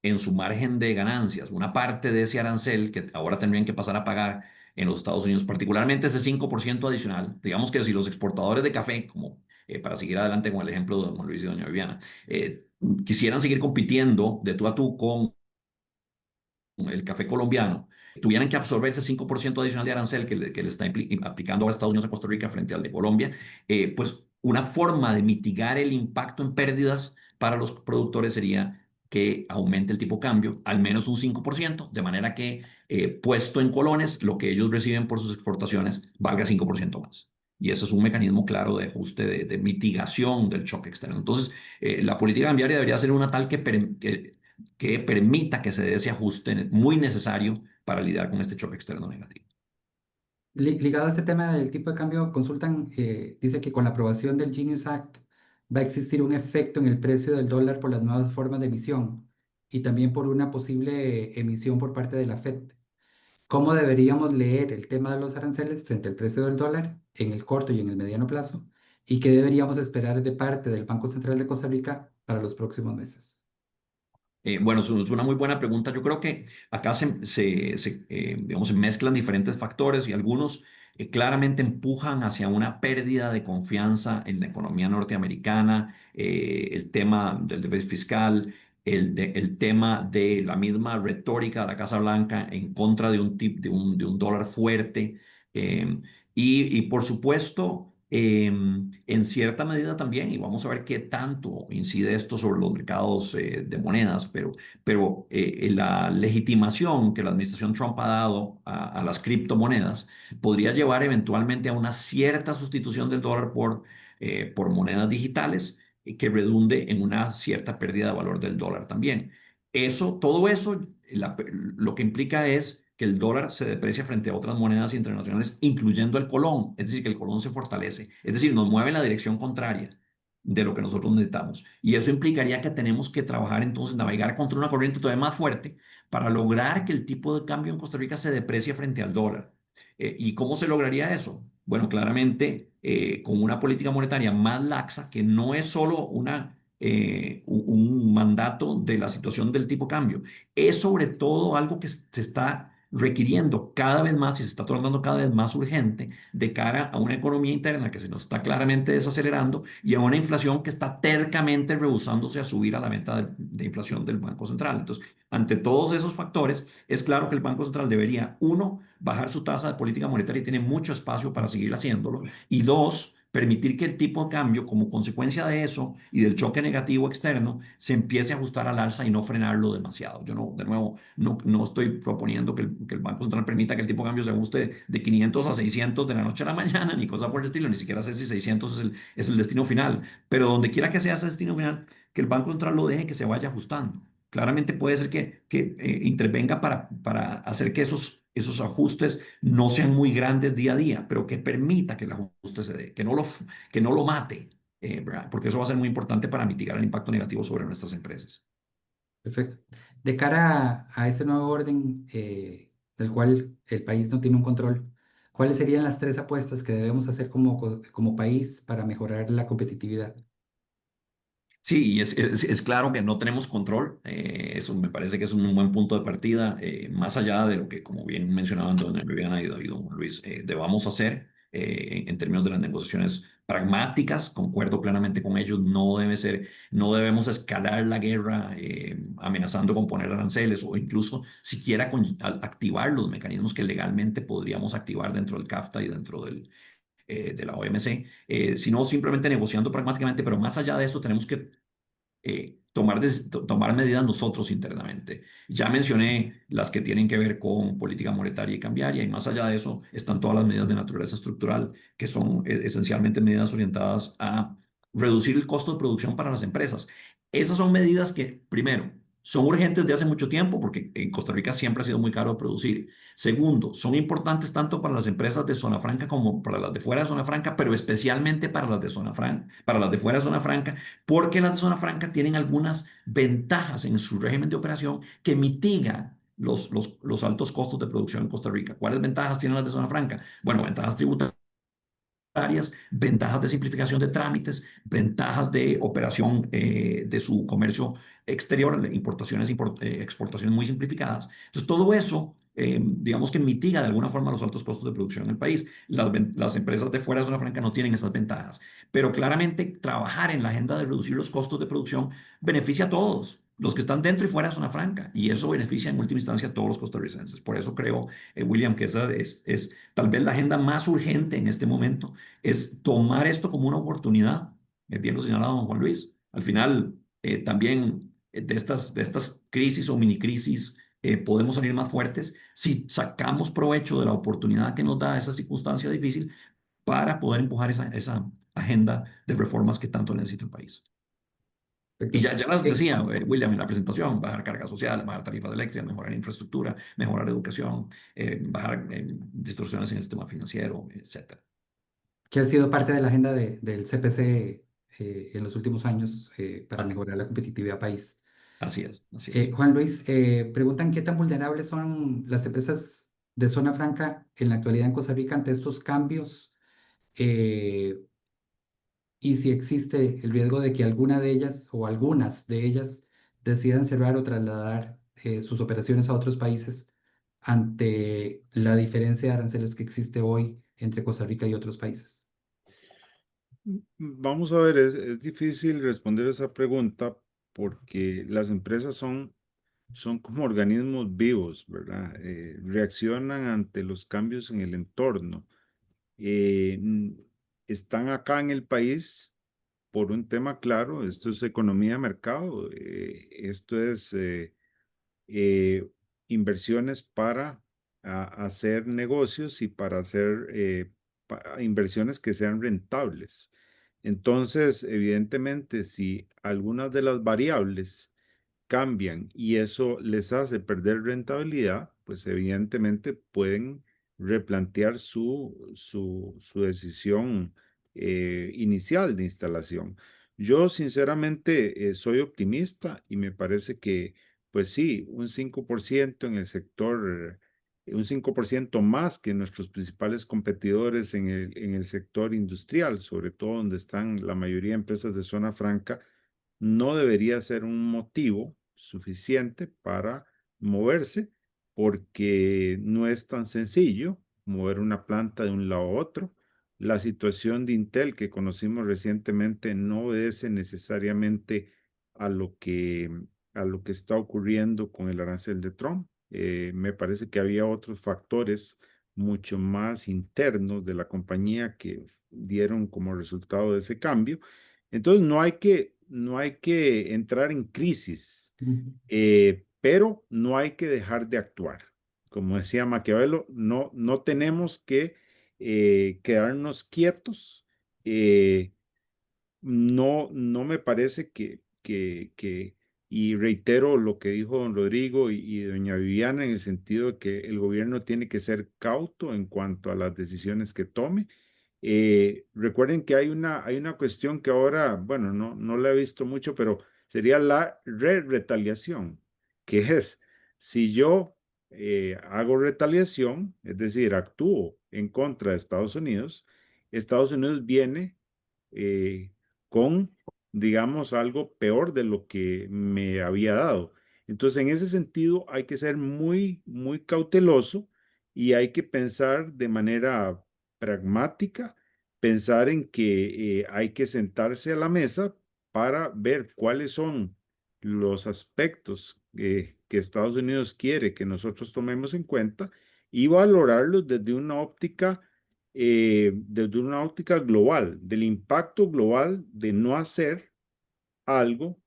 Speaker 5: en su margen de ganancias una parte de ese arancel que ahora tendrían que pasar a pagar en los Estados Unidos, particularmente ese 5% adicional, digamos que si los exportadores de café, como para seguir adelante con el ejemplo de don Luis y doña Viviana, quisieran seguir compitiendo de tú a tú con el café colombiano, tuvieran que absorber ese 5% adicional de arancel que le está aplicando ahora Estados Unidos a Costa Rica frente al de Colombia, pues una forma de mitigar el impacto en pérdidas para los productores sería que aumente el tipo de cambio al menos un 5%, de manera que puesto en colones, lo que ellos reciben por sus exportaciones valga 5% más. Y eso es un mecanismo claro de ajuste, de mitigación del choque externo. Entonces, la política cambiaria debería ser una tal que permita que se dé ese ajuste muy necesario para lidiar con este choque externo negativo.
Speaker 2: Ligado a este tema del tipo de cambio, consultan, dice que con la aprobación del Genius Act va a existir un efecto en el precio del dólar por las nuevas formas de emisión y también por una posible emisión por parte de la Fed. ¿Cómo deberíamos leer el tema de los aranceles frente al precio del dólar en el corto y en el mediano plazo? ¿Y qué deberíamos esperar de parte del Banco Central de Costa Rica para los próximos meses?
Speaker 5: Bueno, es una muy buena pregunta. Yo creo que acá digamos, se mezclan diferentes factores y algunos claramente empujan hacia una pérdida de confianza en la economía norteamericana, el tema del déficit fiscal, el tema de la misma retórica de la Casa Blanca en contra de un dólar fuerte, eh, y por supuesto, en cierta medida también, y vamos a ver qué tanto incide esto sobre los mercados de monedas, pero la legitimación que la administración Trump ha dado a las criptomonedas podría llevar eventualmente a una cierta sustitución del dólar por monedas digitales, que redunde en una cierta pérdida de valor del dólar también. Todo eso, lo que implica es que el dólar se deprecia frente a otras monedas internacionales, incluyendo el colón, es decir, que el colón se fortalece, es decir, nos mueve en la dirección contraria de lo que nosotros necesitamos. Y eso implicaría que tenemos que trabajar entonces, navegar contra una corriente todavía más fuerte para lograr que el tipo de cambio en Costa Rica se deprecie frente al dólar. ¿Y cómo se lograría eso? Bueno, claramente con una política monetaria más laxa, que no es solo un mandato de la situación del tipo de cambio, es sobre todo algo que se está requiriendo cada vez más y se está tornando cada vez más urgente de cara a una economía interna que se nos está claramente desacelerando y a una inflación que está tercamente rehusándose a subir a la meta de inflación del Banco Central. Entonces, ante todos esos factores, es claro que el Banco Central debería, uno, bajar su tasa de política monetaria y tiene mucho espacio para seguir haciéndolo, y dos, permitir que el tipo de cambio, como consecuencia de eso y del choque negativo externo, se empiece a ajustar al alza y no frenarlo demasiado. Yo no, de nuevo, no estoy proponiendo que el Banco Central permita que el tipo de cambio se ajuste de 500 a 600 de la noche a la mañana, ni cosa por el estilo, ni siquiera sé si 600 es el destino final, pero donde quiera que sea ese destino final, que el Banco Central lo deje que se vaya ajustando. Claramente puede ser que intervenga para hacer que esos ajustes no sean muy grandes día a día, pero que permita que el ajuste se dé, que no lo mate, ¿verdad? Porque eso va a ser muy importante para mitigar el impacto negativo sobre nuestras empresas.
Speaker 2: Perfecto. De cara a ese nuevo orden del cual el país no tiene un control, ¿cuáles serían las tres apuestas que debemos hacer como país para mejorar la competitividad?
Speaker 5: Sí, y es claro que no tenemos control. Eso me parece que es un buen punto de partida, más allá de lo que, como bien mencionaban don Viviana y don Luis, debamos hacer en términos de las negociaciones pragmáticas. Concuerdo plenamente con ellos. No debemos escalar la guerra amenazando con poner aranceles o incluso siquiera activar los mecanismos que legalmente podríamos activar dentro del CAFTA y dentro de la OMC, sino simplemente negociando pragmáticamente, pero más allá de eso tenemos que tomar medidas nosotros internamente. Ya mencioné las que tienen que ver con política monetaria y cambiaria, y más allá de eso están todas las medidas de naturaleza estructural, que son esencialmente medidas orientadas a reducir el costo de producción para las empresas. Esas son medidas que, primero, son urgentes de hace mucho tiempo, porque en Costa Rica siempre ha sido muy caro producir. Segundo, son importantes tanto para las empresas de zona franca como para las de fuera de zona franca, pero especialmente para las de zona franca, para las de fuera de zona franca, porque las de zona franca tienen algunas ventajas en su régimen de operación que mitigan los altos costos de producción en Costa Rica. ¿Cuáles ventajas tienen las de zona franca? Bueno, ventajas tributarias, ventajas de simplificación de trámites, ventajas de operación de su comercio exterior, importaciones, exportaciones muy simplificadas. Entonces, todo eso, digamos que mitiga de alguna forma los altos costos de producción en el país. Las empresas de fuera de zona franca no tienen esas ventajas, pero claramente trabajar en la agenda de reducir los costos de producción beneficia a todos, los que están dentro y fuera de zona franca, y eso beneficia en última instancia a todos los costarricenses. Por eso creo, William, que esa es tal vez la agenda más urgente en este momento, es tomar esto como una oportunidad. Bien lo señalaba don Juan Luis. Al final, también de estas crisis o mini crisis, podemos salir más fuertes si sacamos provecho de la oportunidad que nos da esa circunstancia difícil para poder empujar esa agenda de reformas que tanto necesita el país. Y
Speaker 2: Perfecto.
Speaker 5: ya las decía William en la presentación: bajar cargas sociales, bajar tarifas eléctricas, mejorar infraestructura, mejorar educación, bajar distorsiones en el sistema financiero, etcétera.
Speaker 2: Que ha sido parte de la agenda del CPC en los últimos años para
Speaker 5: Ah,
Speaker 2: mejorar la competitividad país.
Speaker 5: así es, así es.
Speaker 2: Juan Luis, preguntan qué tan vulnerables son las empresas de zona franca en la actualidad en Costa Rica ante estos cambios eh, y si existe el riesgo de que alguna de ellas o algunas de ellas decidan cerrar o trasladar sus operaciones a otros países ante la diferencia de aranceles que existe hoy entre Costa Rica y otros países.
Speaker 4: Vamos a ver, es difícil responder esa pregunta porque las empresas son como organismos vivos, ¿verdad? Reaccionan ante los cambios en el entorno. Eh, n- Están acá en el país por un tema claro. Esto es economía de mercado, esto es eh, inversiones para hacer negocios y para hacer inversiones que sean rentables. Entonces, evidentemente, si algunas de las variables cambian y eso les hace perder rentabilidad, pues evidentemente pueden replantear su decisión inicial de instalación. Yo sinceramente soy optimista y me parece que, pues sí, un 5% en el sector, un 5% más que nuestros principales competidores en el sector industrial, sobre todo donde están la mayoría de empresas de zona franca, no debería ser un motivo suficiente para moverse porque no es tan sencillo mover una planta de un lado a otro. La situación de Intel que conocimos recientemente no obedece necesariamente a a lo que está ocurriendo con el arancel de Trump. Me parece que había otros factores mucho más internos de la compañía que dieron como resultado de ese cambio. Entonces no hay que entrar en crisis,
Speaker 2: Ujú.
Speaker 4: pero no hay que dejar de actuar. Como decía Maquiavelo, no tenemos que quedarnos quietos. eh, no me parece y reitero lo que dijo don Rodrigo y doña Viviana en el sentido de que el gobierno tiene que ser cauto en cuanto a las decisiones que tome. Recuerden que hay una cuestión que ahora, bueno, no la he visto mucho, pero sería la retaliación, que es si yo hago retaliación, es decir, actúo en contra de Estados Unidos viene eh, con, digamos, algo peor de lo que me había dado. Entonces, en ese sentido, hay que ser muy cauteloso y hay que pensar de manera pragmática, pensar en que hay que sentarse a la mesa para ver cuáles son los aspectos que Estados Unidos quiere que nosotros tomemos en cuenta y valorarlos desde una óptica global, del impacto global de no hacer algo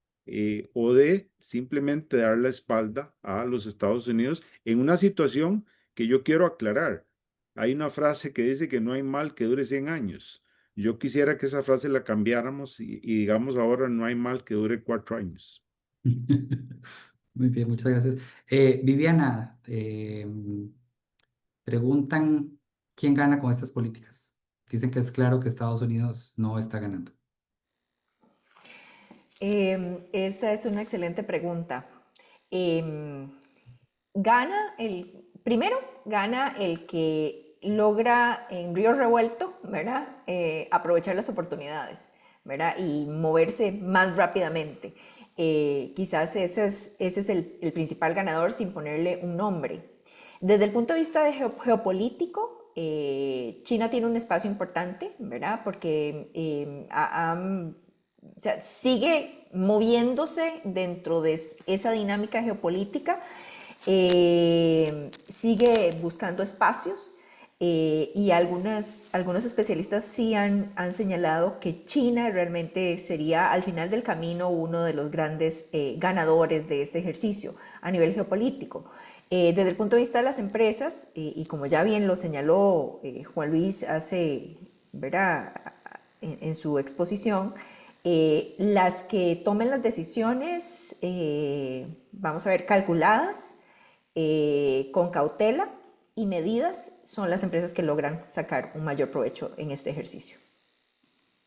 Speaker 4: o de simplemente dar la espalda a los Estados Unidos en una situación que yo quiero aclarar. Hay una frase que dice que no hay mal que dure 100 años. Yo quisiera que esa frase la cambiáramos y digamos ahora no hay mal que dure 4 años.
Speaker 2: Muy bien, muchas gracias. Viviana, preguntan quién gana con estas políticas. Dicen que es claro que Estados Unidos no está ganando.
Speaker 1: Esa es una excelente pregunta. Em, primero gana el que logra en río revuelto, ¿verdad? Aprovechar las oportunidades, ¿verdad? Y moverse más rápidamente. Quizás ese es el principal ganador sin ponerle un nombre. Desde el punto de vista de geopolítico, China tiene un espacio importante, ¿verdad? Porque o sea, sigue moviéndose dentro de esa dinámica geopolítica, sigue buscando espacios y algunos especialistas sí han señalado que China realmente sería al final del camino uno de los grandes ganadores de este ejercicio a nivel geopolítico. Desde el punto de vista de las empresas, y como ya bien lo señaló Juan Luis hace, ¿verdad? En su exposición, las que tomen las decisiones, vamos a ver, calculadas, con cautela y medidas, son las empresas que logran sacar un mayor provecho en este ejercicio.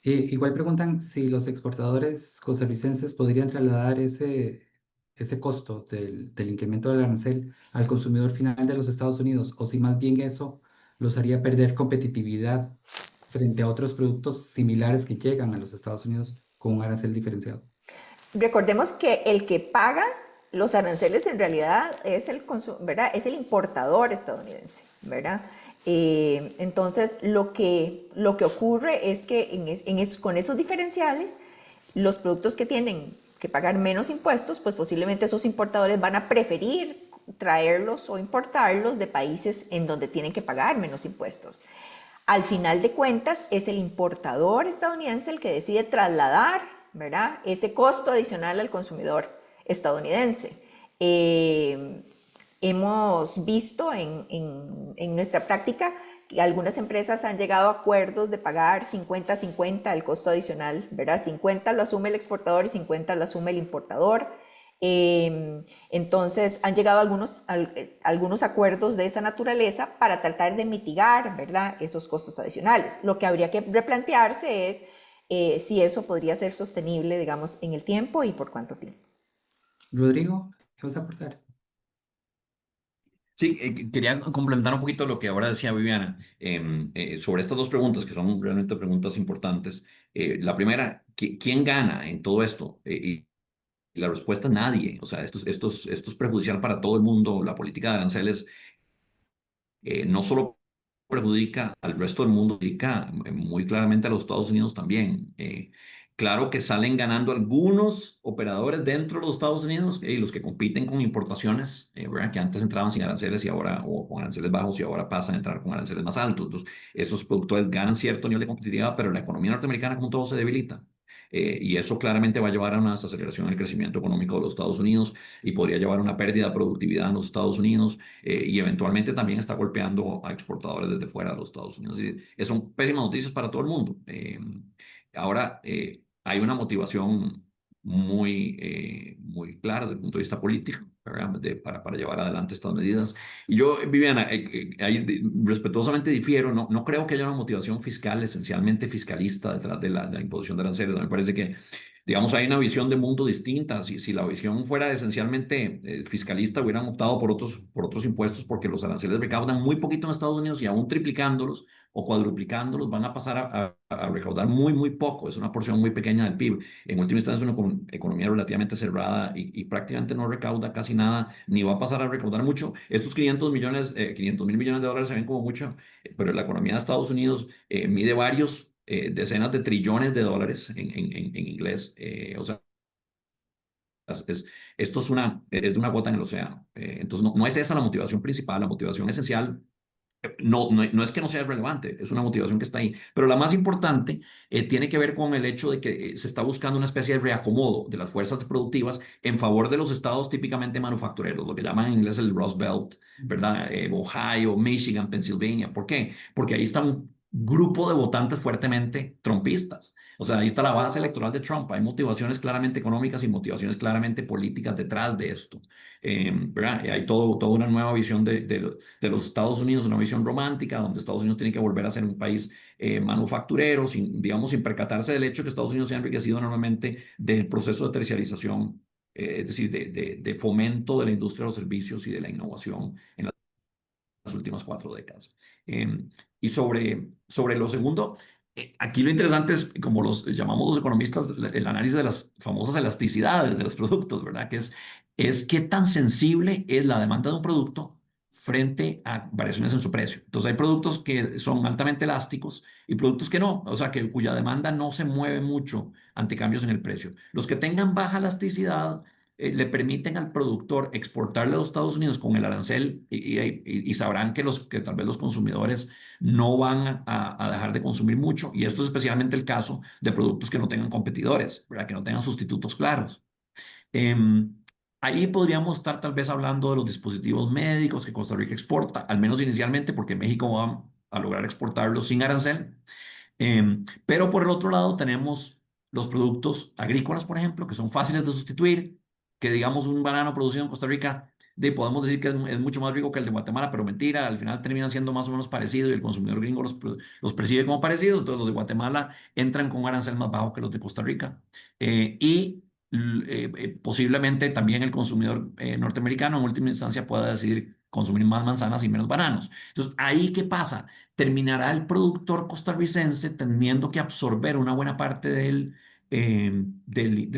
Speaker 2: Igual preguntan si los exportadores costarricenses podrían trasladar ese costo del incremento del arancel al consumidor final de los Estados Unidos, o si más bien eso los haría perder competitividad frente a otros productos similares que llegan a los Estados Unidos con un arancel diferenciado.
Speaker 1: Recordemos que el que paga los aranceles en realidad es ¿verdad? Es el importador estadounidense, ¿verdad? Entonces, lo que ocurre es que con esos diferenciales, los productos que tienen que pagar menos impuestos, pues posiblemente esos importadores van a preferir traerlos o importarlos de países en donde tienen que pagar menos impuestos. Al final de cuentas, es el importador estadounidense el que decide trasladar, ¿verdad?, ese costo adicional al consumidor estadounidense. Hemos visto en nuestra práctica que algunas empresas han llegado a acuerdos de pagar 50-50 el costo adicional, ¿verdad? 50 lo asume el exportador y 50 lo asume el importador. Entonces han llegado algunos acuerdos de esa naturaleza para tratar de mitigar, ¿verdad?, esos costos adicionales. Lo que habría que replantearse es si eso podría ser sostenible, digamos, en el tiempo y por cuánto tiempo.
Speaker 2: Rodrigo, ¿qué vas a aportar?
Speaker 5: Sí, quería complementar un poquito lo que ahora decía Viviana sobre estas dos preguntas, que son realmente preguntas importantes. La primera, ¿quién gana en todo esto? la respuesta es nadie. O sea, esto es perjudicial para todo el mundo. La política de aranceles no solo perjudica al resto del mundo, perjudica muy claramente a los Estados Unidos también. Claro que salen ganando algunos operadores dentro de los Estados Unidos, los que compiten con importaciones, ¿verdad? Que antes entraban sin aranceles y ahora, o con aranceles bajos y ahora pasan a entrar con aranceles más altos. Entonces, esos productores ganan cierto nivel de competitividad, pero la economía norteamericana como todo se debilita. Y eso claramente va a llevar a una desaceleración en el crecimiento económico de los Estados Unidos y podría llevar a una pérdida de productividad en los Estados Unidos, y eventualmente también está golpeando a exportadores desde fuera de los Estados Unidos. Y son pésimas noticias para todo el mundo. Ahora, hay una motivación muy clara desde el punto de vista político, ¿verdad? Para llevar adelante estas medidas. Y yo, Viviana, ahí respetuosamente difiero. No creo que haya una motivación fiscal, esencialmente fiscalista, detrás de la imposición de aranceles. Me parece que, digamos, hay una visión de mundo distinta. Si la visión fuera esencialmente fiscalista, hubieran optado por otros impuestos, porque los aranceles recaudan muy poquito en Estados Unidos y aún triplicándolos o cuadruplicándolos van a pasar a recaudar muy poco. Es una porción muy pequeña del PIB. En última instancia es una economía relativamente cerrada y prácticamente no recauda casi nada, ni va a pasar a recaudar mucho. Estos 500.000 millones de dólares se ven como mucho, pero la economía de Estados Unidos mide varios decenas de trillones de dólares en inglés. O sea, esto es de una gota en el océano. Entonces, no es esa la motivación principal. La motivación esencial no es que no sea relevante, es una motivación que está ahí. Pero la más importante tiene que ver con el hecho de que se está buscando una especie de reacomodo de las fuerzas productivas en favor de los estados típicamente manufactureros, lo que llaman en inglés el Rust Belt, ¿verdad? Ohio, Michigan, Pennsylvania. ¿Por qué? Porque ahí está un grupo de votantes fuertemente trumpistas. O sea, ahí está la base electoral de Trump. Hay motivaciones claramente económicas y motivaciones claramente políticas detrás de esto. ¿Verdad? Hay toda una nueva visión de los Estados Unidos, una visión romántica, donde Estados Unidos tiene que volver a ser un país manufacturero, digamos, sin percatarse del hecho que Estados Unidos se ha enriquecido enormemente del proceso de terciarización, es decir, de fomento de la industria de los servicios y de la innovación en las últimas 4 décadas. Y sobre lo segundo, aquí lo interesante es, como los llamamos los economistas, el análisis de las famosas elasticidades de los productos, ¿verdad? Es qué tan sensible es la demanda de un producto frente a variaciones en su precio. Entonces hay productos que son altamente elásticos y productos que no, o sea, cuya demanda no se mueve mucho ante cambios en el precio. Los que tengan baja elasticidad le permiten al productor exportarle a los Estados Unidos con el arancel, y sabrán que tal vez los consumidores no van a dejar de consumir mucho. Y esto es especialmente el caso de productos que no tengan competidores, ¿verdad? Que no tengan sustitutos claros. Em, Ahí podríamos estar tal vez hablando de los dispositivos médicos que Costa Rica exporta, al menos inicialmente, porque México va a lograr exportarlos sin arancel. Pero por el otro lado tenemos los productos agrícolas, por ejemplo, que son fáciles de sustituir, que digamos un banano producido en Costa Rica, podemos decir que es mucho más rico que el de Guatemala, pero mentira, al final terminan siendo más o menos parecidos y el consumidor gringo los percibe como parecidos. Entonces los de Guatemala entran con un arancel más bajo que los de Costa Rica. Posiblemente también el consumidor norteamericano en última instancia pueda decidir consumir más manzanas y menos bananos. Entonces, ¿ahí qué pasa? Terminará el productor costarricense teniendo que absorber una buena parte del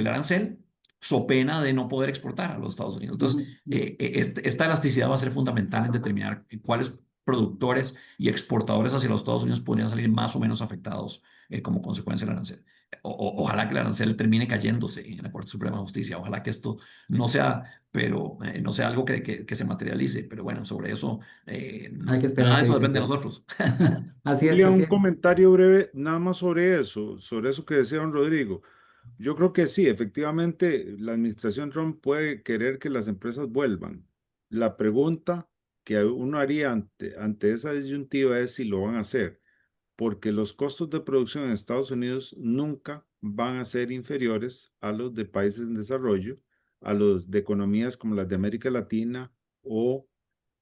Speaker 5: arancel, so pena de no poder exportar a los Estados Unidos. Entonces, esta elasticidad va a ser fundamental en determinar cuáles productores y exportadores hacia los Estados Unidos podrían salir más o menos afectados como consecuencia del arancel. Ojalá que el arancel termine cayéndose en la Corte Suprema de Justicia. Ojalá que esto no sea, pero no sea algo que se materialice. Pero bueno, sobre eso,
Speaker 2: Hay que esperar
Speaker 5: nada de
Speaker 2: qué
Speaker 5: eso
Speaker 2: dice el
Speaker 5: depende de
Speaker 2: juez.
Speaker 5: nosotros.
Speaker 2: Así es,
Speaker 4: Julia,
Speaker 2: así
Speaker 4: un
Speaker 2: es.
Speaker 4: comentario breve nada más sobre eso que decía don Rodrigo. Yo creo que sí, efectivamente, la administración Trump puede querer que las empresas vuelvan. La pregunta que uno haría ante esa disyuntiva es si lo van a hacer, porque los costos de producción en Estados Unidos nunca van a ser inferiores a los de países en desarrollo, a los de economías como las de América Latina o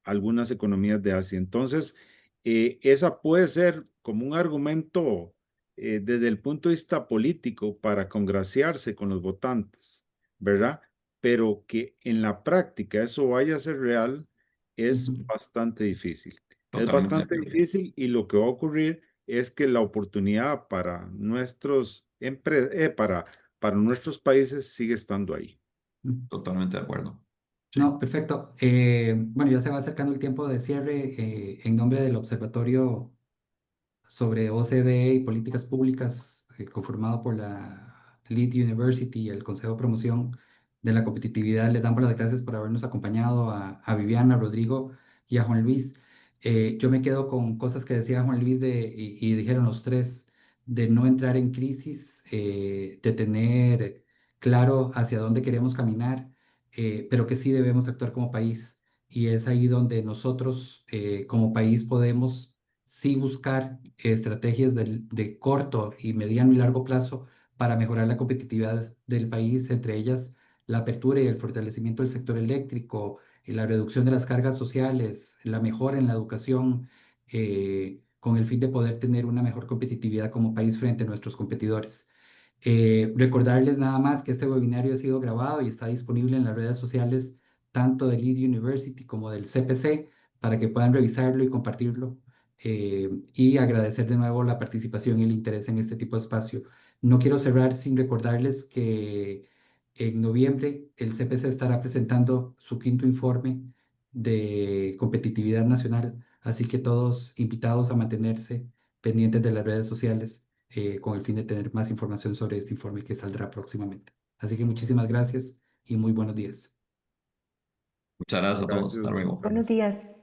Speaker 4: algunas economías de Asia. Entonces, esa puede ser como un argumento desde el punto de vista político para congraciarse con los votantes, ¿verdad? Pero que en la práctica eso vaya a ser real es
Speaker 2: Ujú.
Speaker 4: bastante difícil. Es
Speaker 5: Totalmente de
Speaker 4: bastante
Speaker 5: acuerdo.
Speaker 4: difícil y lo que va a ocurrir es que la oportunidad para para nuestros países sigue estando ahí.
Speaker 5: Totalmente de acuerdo. Sí.
Speaker 2: No, perfecto. Bueno, ya se va acercando el tiempo de cierre. En nombre del Observatorio sobre OCDE y políticas públicas, conformado por la Lead University y el Consejo de Promoción de la Competitividad. Les damos las gracias por habernos acompañado a Viviana, a Rodrigo y a Juan Luis. Yo me quedo con cosas que decía Juan Luis y dijeron los tres, de no entrar en crisis, de tener claro hacia dónde queremos caminar, pero que sí debemos actuar como país. Y es ahí donde nosotros como país podemos sí buscar estrategias de corto y mediano y largo plazo para mejorar la competitividad del país, entre ellas la apertura y el fortalecimiento del sector eléctrico, la reducción de las cargas sociales, la mejora en la educación, con el fin de poder tener una mejor competitividad como país frente a nuestros competidores. Recordarles nada más que este webinario ha sido grabado y está disponible en las redes sociales tanto del Lead University como del CPC para que puedan revisarlo y compartirlo. Y agradecer de nuevo la participación y el interés en este tipo de espacio. No quiero cerrar sin recordarles que en noviembre el CPC estará presentando su quinto informe de competitividad nacional, así que todos invitados a mantenerse pendientes de las redes sociales con el fin de tener más información sobre este informe que saldrá próximamente. Así que muchísimas gracias y muy buenos días.
Speaker 5: Muchas gracias a todos. Hasta
Speaker 4: Gracias, buenas
Speaker 5: luego.
Speaker 1: Buenos
Speaker 4: tardes.
Speaker 1: días.